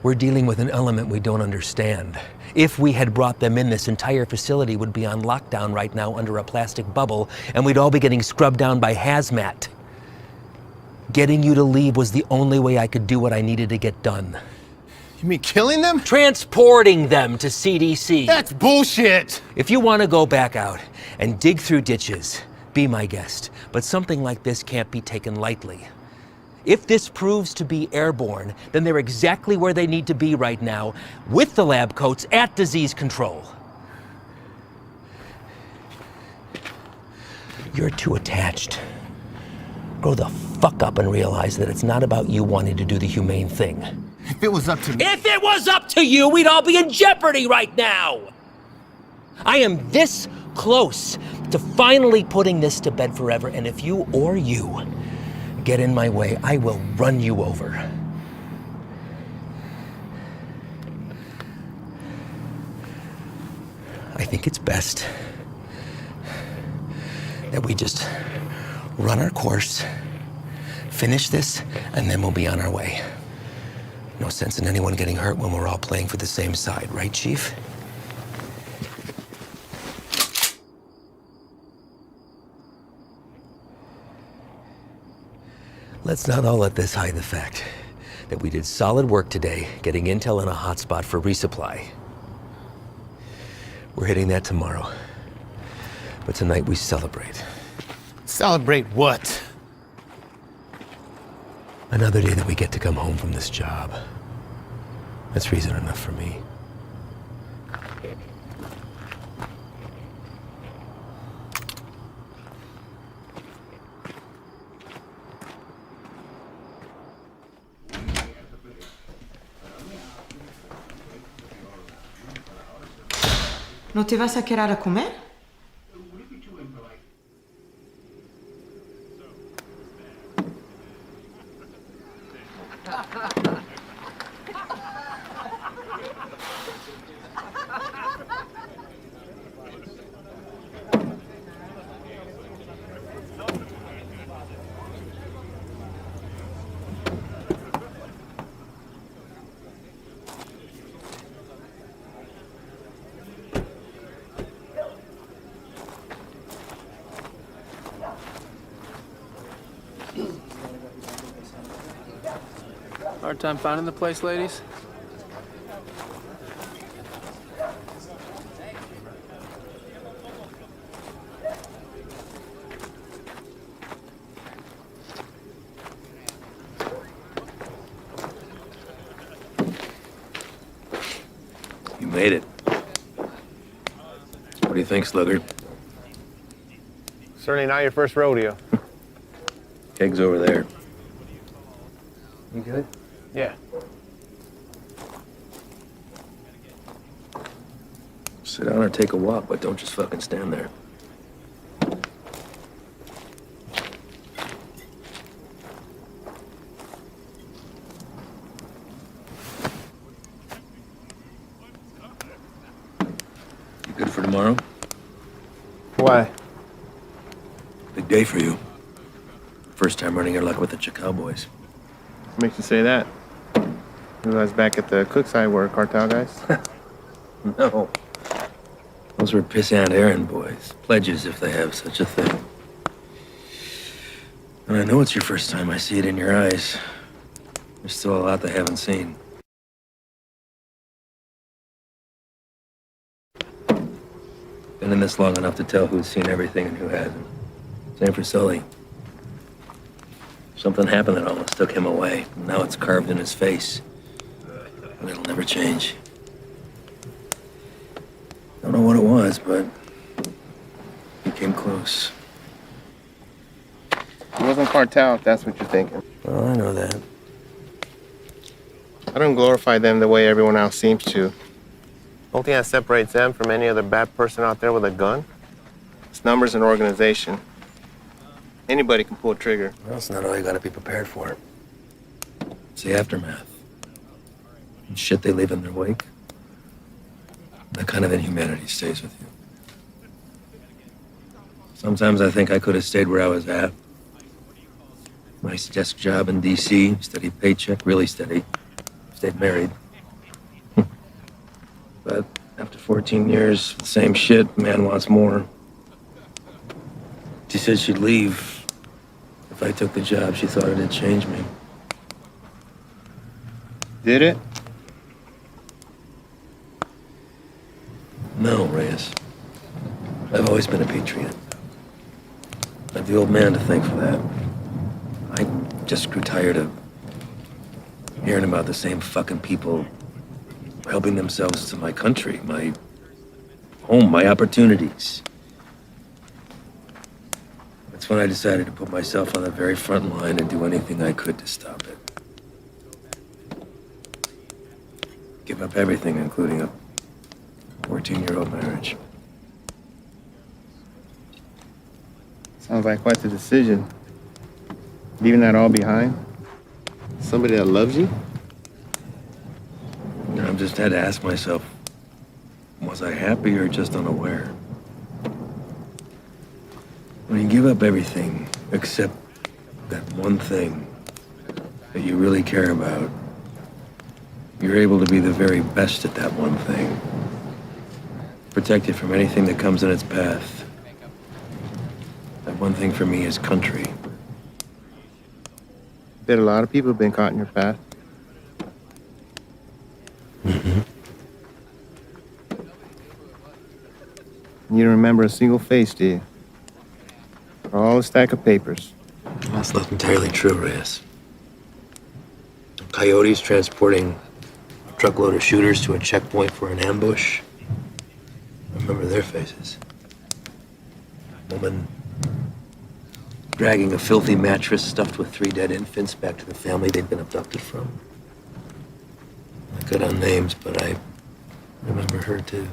We're dealing with an element we don't understand. If we had brought them in, this entire facility would be on lockdown right now under a plastic bubble, and we'd all be getting scrubbed down by hazmat. Getting you to leave was the only way I could do what I needed to get done. You mean killing them? Transporting them to CDC. That's bullshit! If you want to go back out and dig through ditches, be my guest. But something like this can't be taken lightly. If this proves to be airborne, then they're exactly where they need to be right now, with the lab coats at disease control. You're too attached. Grow the fuck up and realize that it's not about you wanting to do the humane thing. If it was up to me. If it was up to you, we'd all be in jeopardy right now! I am this close to finally putting this to bed forever, and if you or you get in my way, I will run you over. I think it's best that we just run our course, finish this, and then we'll be on our way. No sense in anyone getting hurt when we're all playing for the same side, right, Chief? Let's not all let this hide the fact that we did solid work today getting intel in a hotspot for resupply. We're hitting that tomorrow. But tonight we celebrate. Celebrate what? Another day that we get to come home from this job. That's reason enough for me. ¿No te vas a quedar a comer? Hard time finding the place, ladies? made it. What do you think, Sluggard? Certainly not your first rodeo. Keg's over there. You good? Yeah. Sit down or take a walk, but don't just fucking stand there. You good for tomorrow? Why? Big day for you. First time running your luck with the Chicao boys. What makes you say that? You guys back at the Cookside were cartel guys? No. Those were pissant errand boys. Pledges, if they have such a thing. And I know it's your first time. I see it in your eyes. There's still a lot they haven't seen. Been in this long enough to tell who's seen everything and who hasn't. Same for Sully. Something happened that almost took him away. And now it's carved in his face. And it'll never change. Don't know what it was, but he came close. It wasn't cartel, if that's what you're thinking. Well, I know that. I don't glorify them the way everyone else seems to. The only thing that separates them from any other bad person out there with a gun, it's numbers and organization. Anybody can pull a trigger. Well, that's not all you gotta be prepared for. It's the aftermath. And shit they leave in their wake. That kind of inhumanity stays with you. Sometimes I think I could have stayed where I was at. Nice desk job in D.C., steady paycheck, really steady. Stayed married. But after 14 years, the same shit, man wants more. She said she'd leave if I took the job. She thought it'd change me. Did it? No, Reyes. I've always been a patriot. I have the old man to thank for that. I just grew tired of hearing about the same fucking people helping themselves to my country, my home, my opportunities. That's when I decided to put myself on the very front line and do anything I could to stop it. Give up everything, including a 14-year-old marriage. Sounds like quite the decision. Leaving that all behind? Somebody that loves you? I've just had to ask myself, was I happy or just unaware? When you give up everything except that one thing that you really care about, you're able to be the very best at that one thing. Protect it from anything that comes in its path. That one thing for me is country. Bet a lot of people have been caught in your path. You don't remember a single face, do you? Or all a stack of papers. That's not entirely true, Reyes. Coyotes transporting a truckload of shooters to a checkpoint for an ambush. I remember their faces. Woman dragging a filthy mattress stuffed with 3 dead infants back to the family they'd been abducted from. I cut on names, but I remember her too.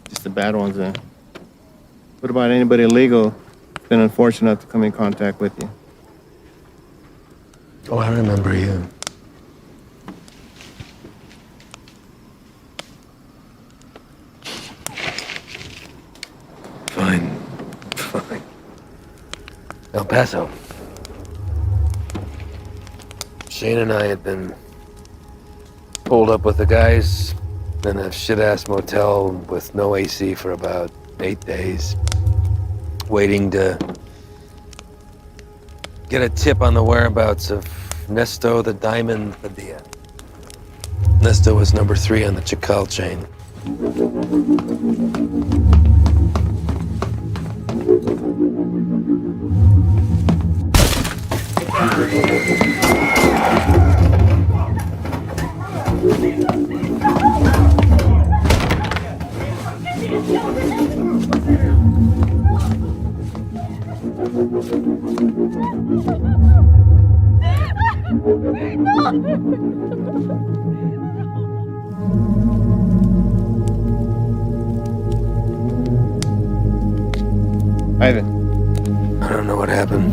Just the bad ones, then. What about anybody illegal who's been unfortunate enough to come in contact with you? Oh, I remember you. Fine. El Paso. Shane and I had been pulled up with the guys in a shit-ass motel with no AC for about 8 days, waiting to get a tip on the whereabouts of Nesto the Diamond Padilla. Nesto was number 3 on the Chacal chain. Ivan. I don't know what happened.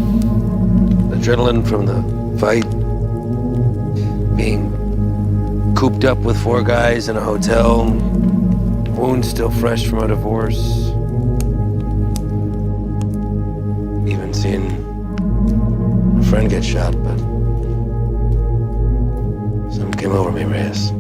Adrenaline from the fight. Being cooped up with 4 guys in a hotel. Wounds still fresh from a divorce. Even seeing a friend get shot, but something came over me, Reyes.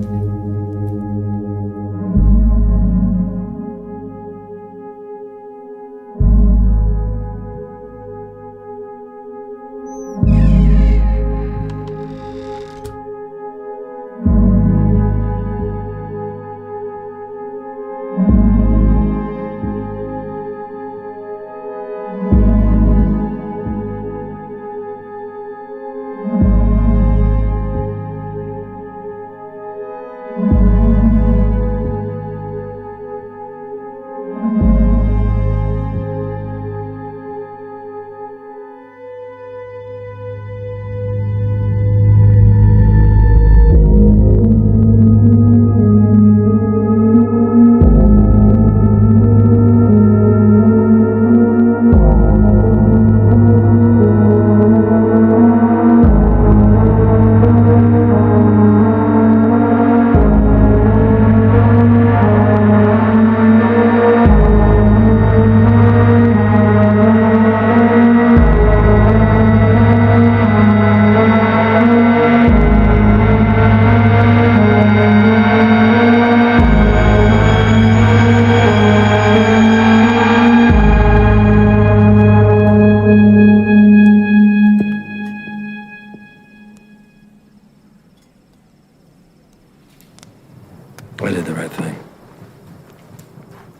I did the right thing.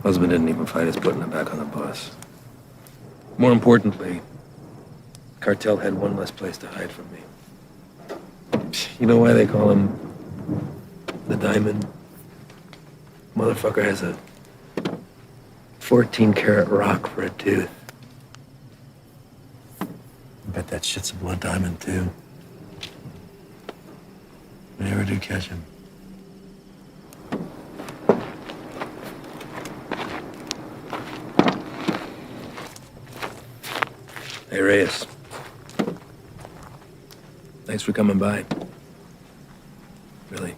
Husband didn't even fight us putting him back on the bus. More importantly, cartel had one less place to hide from me. You know why they call him the Diamond? Motherfucker has a 14-karat rock for a tooth. I bet that shit's a blood diamond, too. I never do catch him. Hey, Reyes. Thanks for coming by. Really.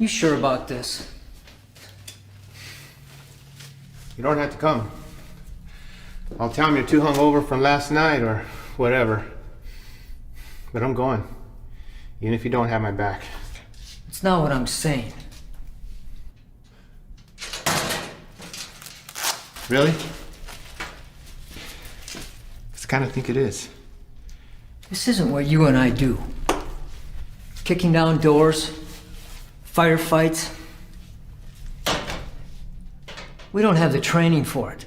You sure about this? You don't have to come. I'll tell him you're too hungover from last night or whatever. But I'm going. Even if you don't have my back. It's not what I'm saying. Really? 'Cause I kind of think it is. This isn't what you and I do. Kicking down doors, firefights. We don't have the training for it.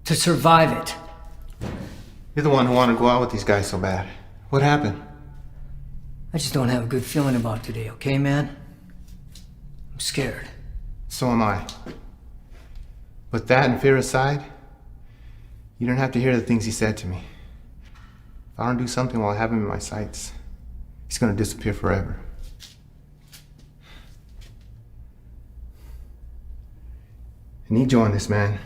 To survive it. You're the one who wanted to go out with these guys so bad. What happened? I just don't have a good feeling about today, okay, man? I'm scared. So am I. But that and fear aside, you don't have to hear the things he said to me. I don't do something while I have him in my sights, he's gonna disappear forever. I need you on this, man.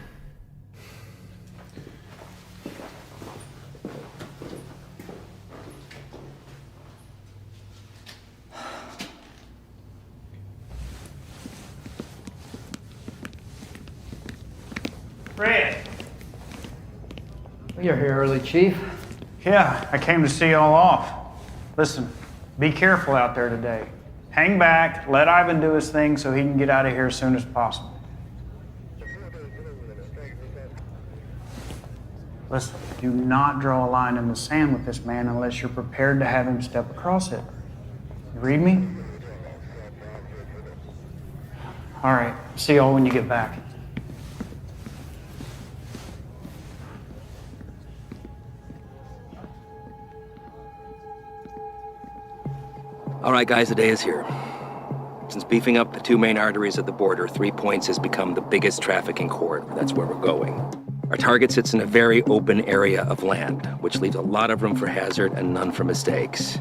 Red. You're here early, Chief. Yeah, I came to see y'all off. Listen, be careful out there today. Hang back, let Ivan do his thing so he can get out of here as soon as possible. Listen, do not draw a line in the sand with this man unless you're prepared to have him step across it. You read me? All right, see y'all when you get back. All right, guys, the day is here. Since beefing up the two main arteries at the border, 3 Points has become the biggest trafficking corridor. That's where we're going. Our target sits in a very open area of land, which leaves a lot of room for hazard and none for mistakes.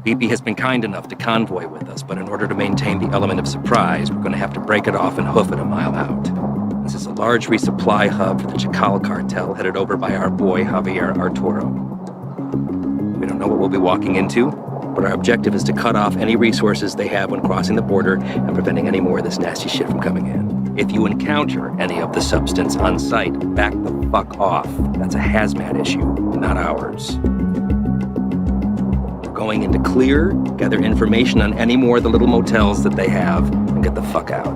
BP has been kind enough to convoy with us, but in order to maintain the element of surprise, we're going to have to break it off and hoof it a mile out. This is a large resupply hub for the Chacal cartel headed over by our boy Javier Arturo. We don't know what we'll be walking into, but our objective is to cut off any resources they have when crossing the border and preventing any more of this nasty shit from coming in. If you encounter any of the substance on site, back the fuck off. That's a hazmat issue, not ours. We're going into clear, gather information on any more of the little motels that they have, and get the fuck out.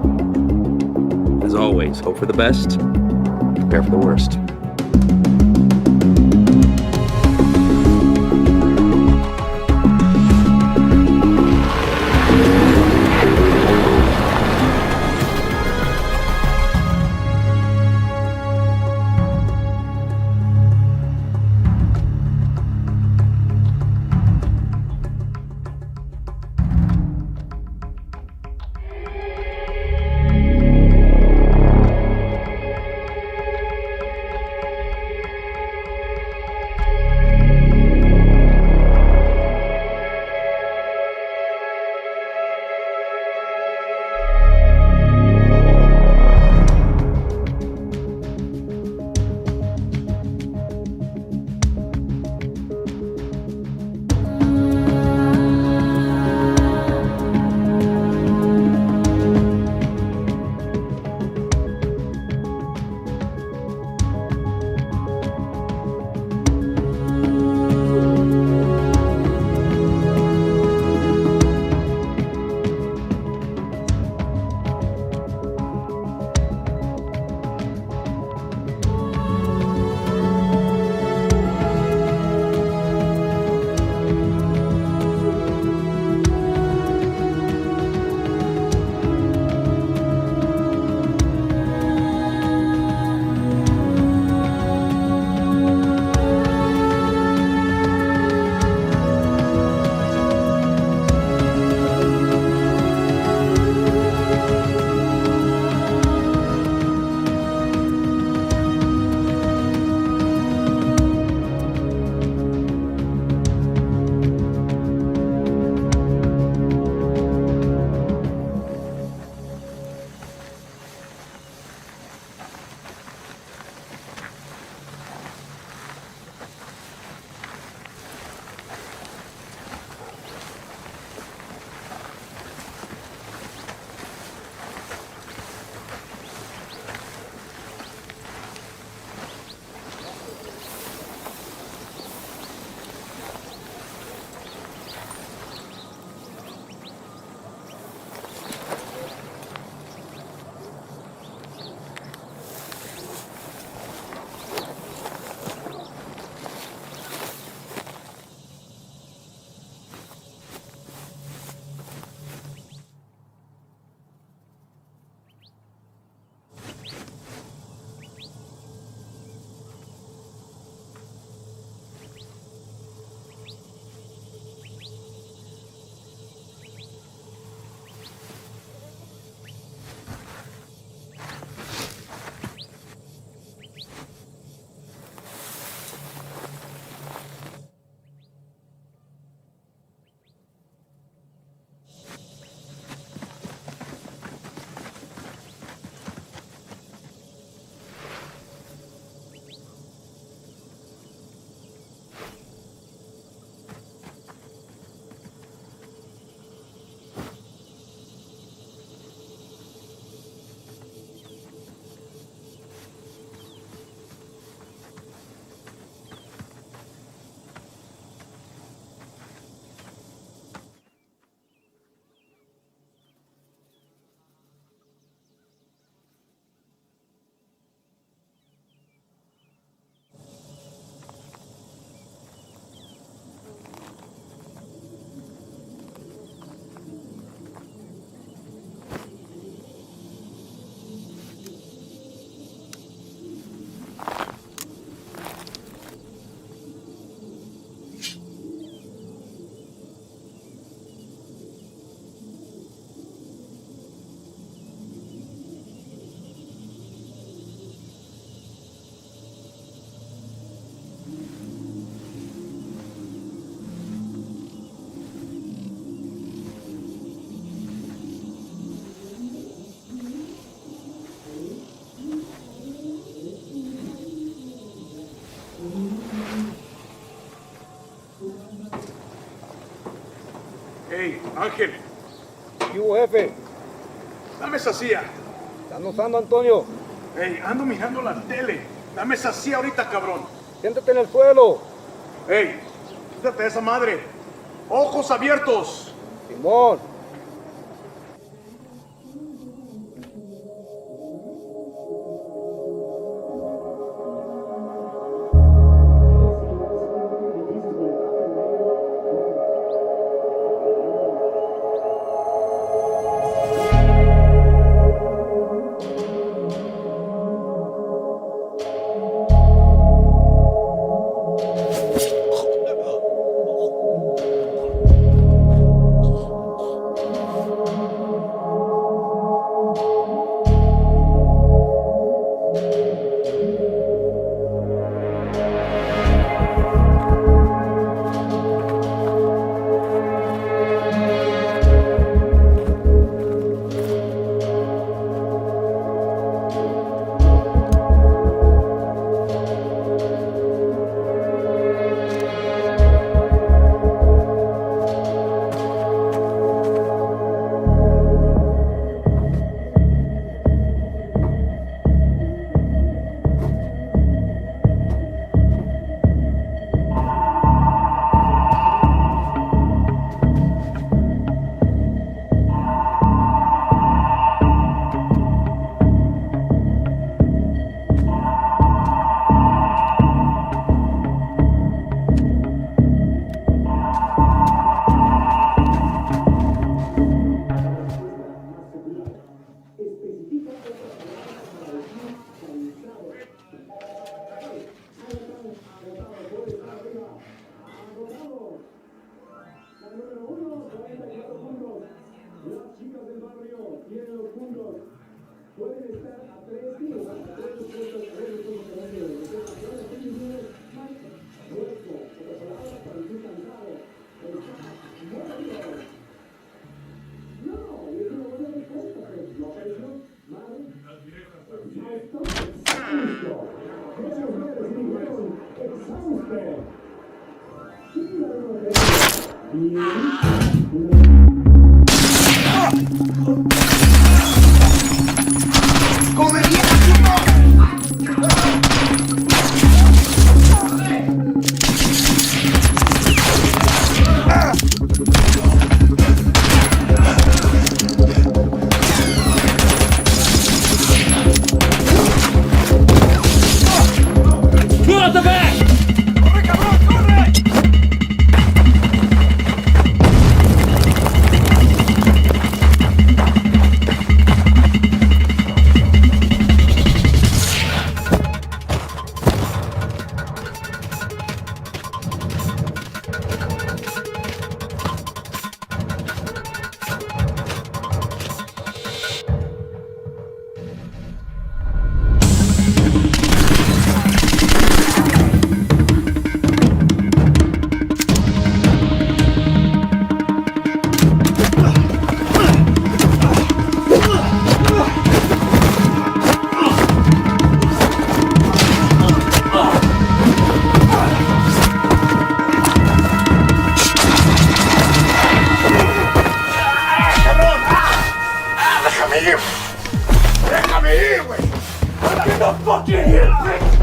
As always, hope for the best, prepare for the worst. Hey, Ángel, ¿Qué hubo, jefe? dame esa silla. ¿Están usando, Antonio? Hey, ando mirando la tele. Dame esa silla ahorita, cabrón. Siéntate en el suelo. Hey, quítate de esa madre. Ojos abiertos. Simón. Déjame ir, güey. Get the fuck in here, bitch.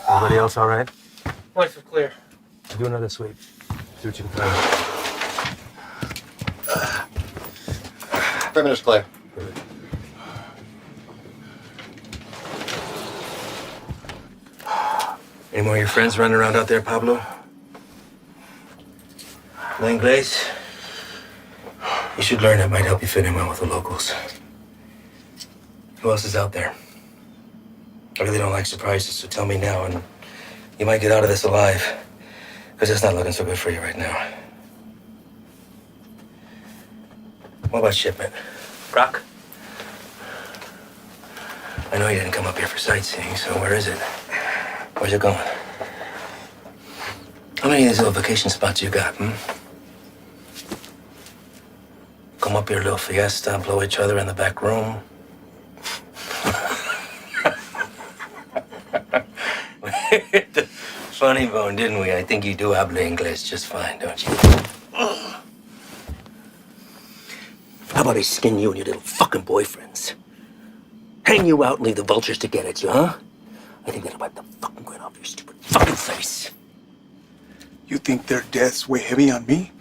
Everybody else all right? Lights are clear. Do another sweep. See what you can find. Perimeter's clear. Any more of your friends running around out there, Pablo? No Inglés? You should learn. It might help you fit in well with the locals. Who else is out there? I really don't like surprises, so tell me now, and you might get out of this alive. Because it's not looking so good for you right now. What about shipment? Brock? I know you didn't come up here for sightseeing, so where is it? Where's it going? How many of these little vacation spots you got, come up here, little fiesta, blow each other in the back room. Funny bone, didn't we? I think you do habla English just fine, don't you? How about I skin you and your little fucking boyfriends? Hang you out and leave the vultures to get at you, huh? I think that'll wipe the fucking grin off your stupid fucking face. You think their deaths weigh heavy on me?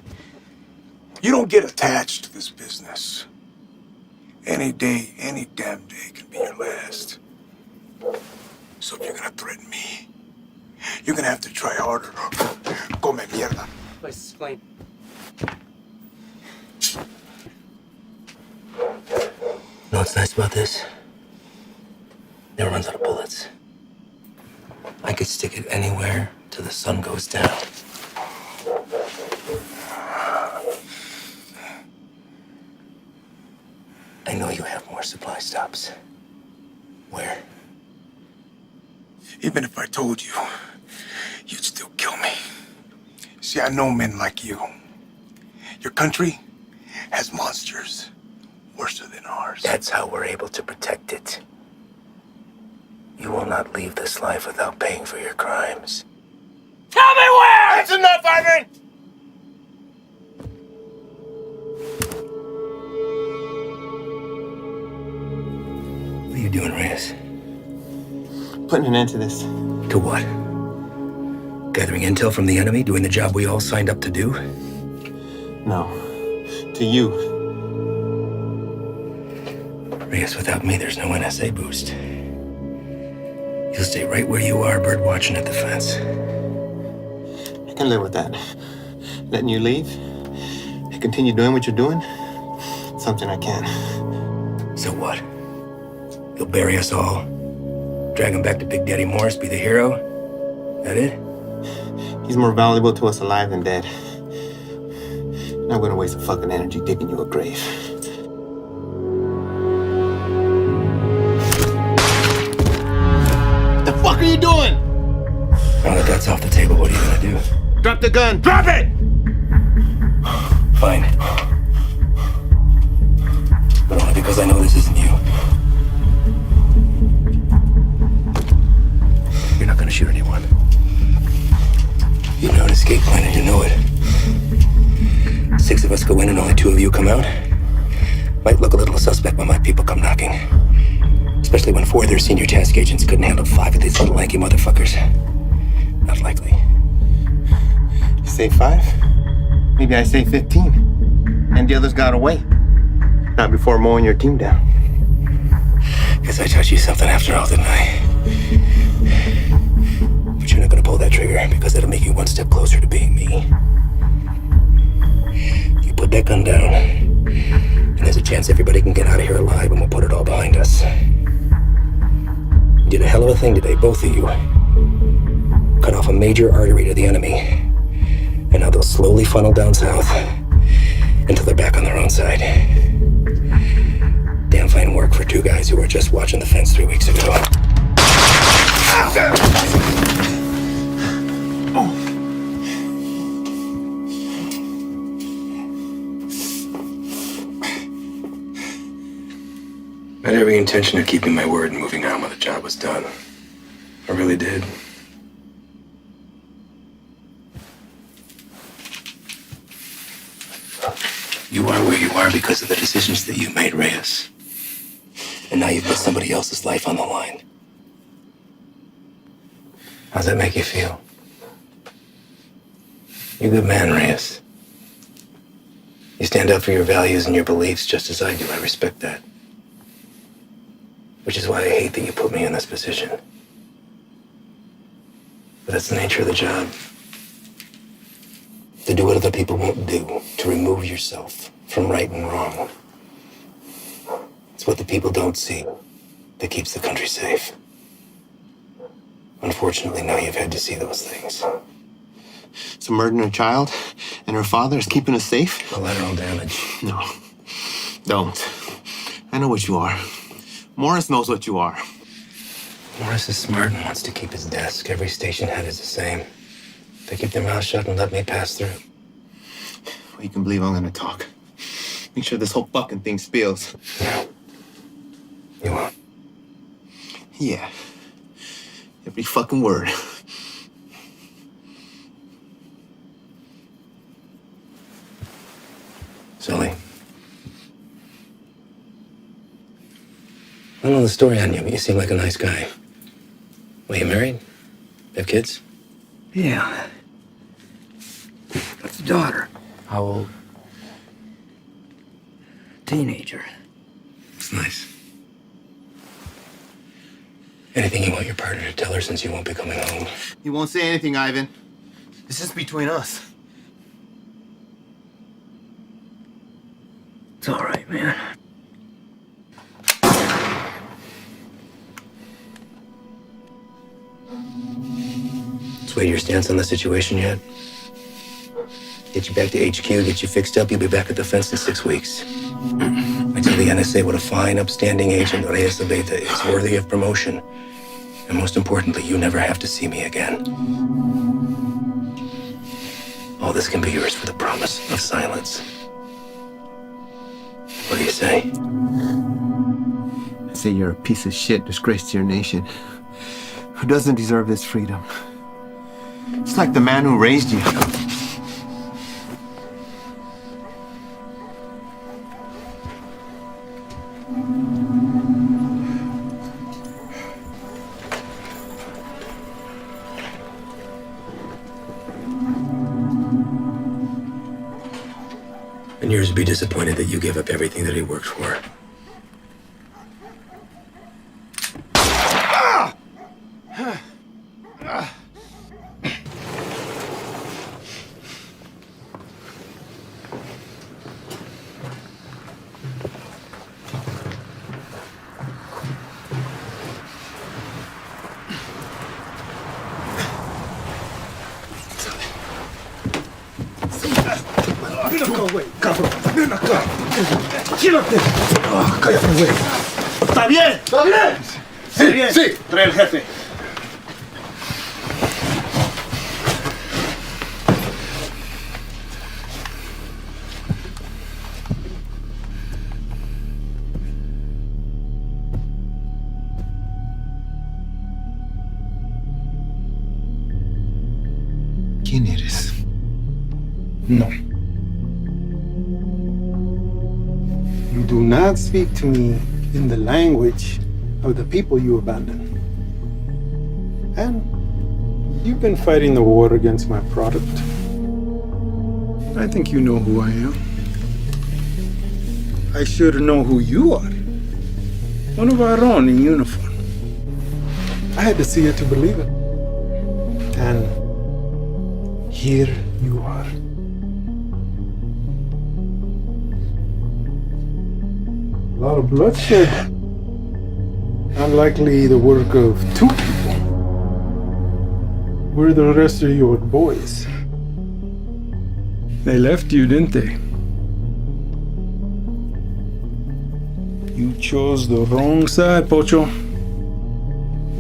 You don't get attached to this business. Any day, any damn day can be your last. So if you're gonna threaten me, you're gonna have to try harder. Come mierda. Place is clean. Know what's nice about this? Never runs out of bullets. I could stick it anywhere till the sun goes down. I know you have more supply stops. Where? Even if I told you, you'd still kill me. See, I know men like you. Your country has monsters worse than ours. That's how we're able to protect it. You will not leave this life without paying for your crimes. Tell me where! That's enough, Ivan! What are you doing, Reyes? Putting an end to this. To what? Gathering intel from the enemy, doing the job we all signed up to do? No. To you. Reyes, without me, there's no NSA boost. You'll stay right where you are, bird watching at the fence. I can live with that. Letting you leave and continue doing what you're doing, something I can. So what? You'll bury us all, drag him back to Big Daddy Morris, be the hero? That it? He's more valuable to us alive than dead. Not gonna waste a fucking energy digging you a grave. The fuck are you doing? Now that that's off the table, what are you gonna do? Drop the gun. Drop it! Fine. But only because I know this isn't you. You're not gonna shoot anyone. You know an escape plan and you know it. 6 of us go in and only 2 of you come out. Might look a little suspect when my people come knocking. Especially when 4 of their senior task agents couldn't handle 5 of these little lanky motherfuckers. Not likely. You say 5? Maybe I say 15. And the others got away. Not before mowing your team down. Guess I taught you something after all, didn't I? But you're not gonna pull that trigger because that'll make you 1 step closer to being me. You put that gun down, and there's a chance everybody can get out of here alive and we'll put it all behind us. You did a hell of a thing today, both of you. Cut off a major artery to the enemy. And now they'll slowly funnel down south until they're back on their own side. Damn fine work for 2 guys who were just watching the fence 3 weeks ago. I had every intention of keeping my word and moving on when the job was done. I really did. You are where you are because of the decisions that you made, Reyes. And now you've put somebody else's life on the line. How's that make you feel? You're a good man, Reyes. You stand up for your values and your beliefs just as I do. I respect that. Which is why I hate that you put me in this position. But that's the nature of the job. To do what other people won't do, to remove yourself from right and wrong. It's what the people don't see that keeps the country safe. Unfortunately, now you've had to see those things. So murdering a child and her father is keeping us safe? Collateral damage. No. Don't. I know what you are. Morris knows what you are. Morris is smart and wants to keep his desk. Every station head is the same. They keep their mouths shut and let me pass through. Well, you can believe I'm gonna talk. Make sure this whole fucking thing spills. You won't. Yeah. Every fucking word. Sully. I don't know the story on you, but you seem like a nice guy. Well, you married? Have kids? Yeah. Got a daughter. How old? Teenager. It's nice. Anything you want your partner to tell her since you won't be coming home? You won't say anything, Ivan. This is between us. It's all right, man. Sway your stance on the situation yet? Get you back to HQ, get you fixed up, you'll be back at the fence in 6 weeks. I tell the NSA what a fine, upstanding agent Reyes Abeta is, worthy of promotion. And most importantly, you never have to see me again. All this can be yours for the promise of silence. What do you say? I say you're a piece of shit, disgrace to your nation, who doesn't deserve this freedom. It's like the man who raised you. And yours would be disappointed that you gave up everything that he worked for. Ven acá, güey, cabrón. Ven acá. Quédate. Cállate, güey. ¿Está bien? ¿Está bien? Sí, bien. Sí. Trae el jefe. ¿Quién eres? No. You do not speak to me in the language of the people you abandoned. And you've been fighting the war against my product. I think you know who I am. I should know who you are. One of our own in uniform. I had to see it to believe it. And here you are. A lot of bloodshed. Unlikely the work of two people. Where are the rest of your boys? They left you, didn't they? You chose the wrong side, Pocho.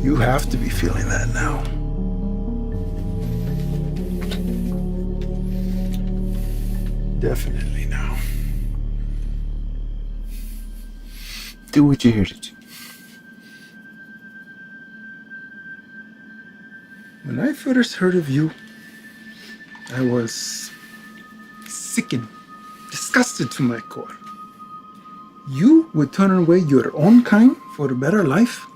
You have to be feeling that now. Definitely now. Do what you're here to do. When I first heard of you, I was sickened, disgusted to my core. You would turn away your own kind for a better life?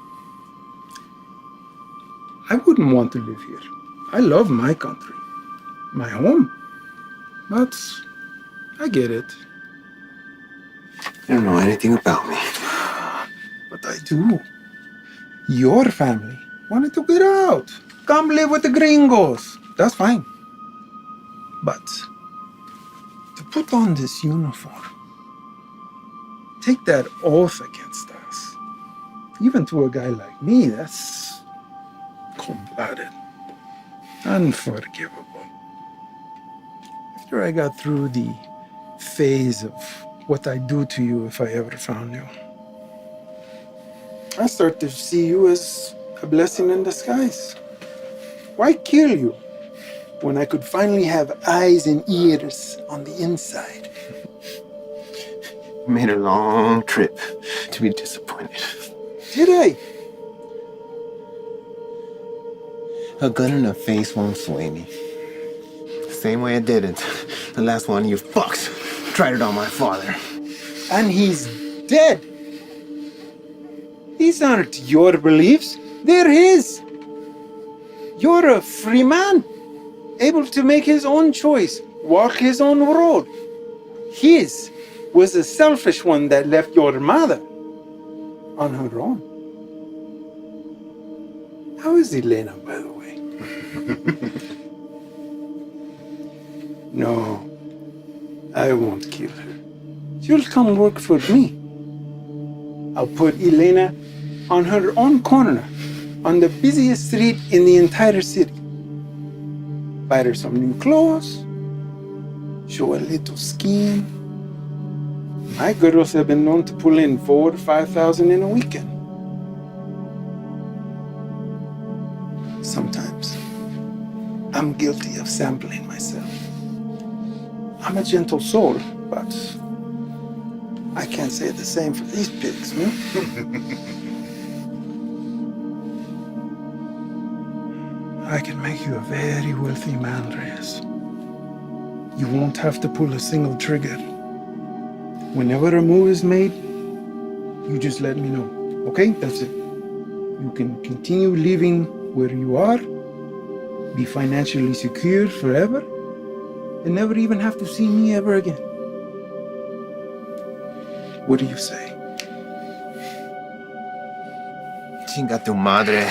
I wouldn't want to live here. I love my country, my home. But I get it. You don't know anything about me. But I do. Your family wanted to get out. Come live with the gringos. That's fine. But to put on this uniform, take that oath against us, even to a guy like me, that's cold-blooded, unforgivable. After I got through the phase of what I'd do to you if I ever found you, I start to see you as a blessing in disguise. Why kill you when I could finally have eyes and ears on the inside? You made a long trip to be disappointed. Did I? A gun in the face won't sway me. The same way it didn't. The last one you fucks tried it on my father. And he's dead. These aren't your beliefs, they're his. You're a free man, able to make his own choice, walk his own road. His was a selfish one that left your mother on her own. How is Elena, by the way? No, I won't kill her. She'll come work for me. I'll put Elena on her own corner on the busiest street in the entire city. Buy her some new clothes, show a little skin. My girls have been known to pull in 4,000 to 5,000 in a weekend. Sometimes I'm guilty of sampling myself. I'm a gentle soul, but I can't say the same for these pigs, no? I can make you a very wealthy man, Reyes. You won't have to pull a single trigger. Whenever a move is made, you just let me know, okay? That's it. You can continue living where you are, be financially secure forever, and never even have to see me ever again. What do you say? Chinga tu madre.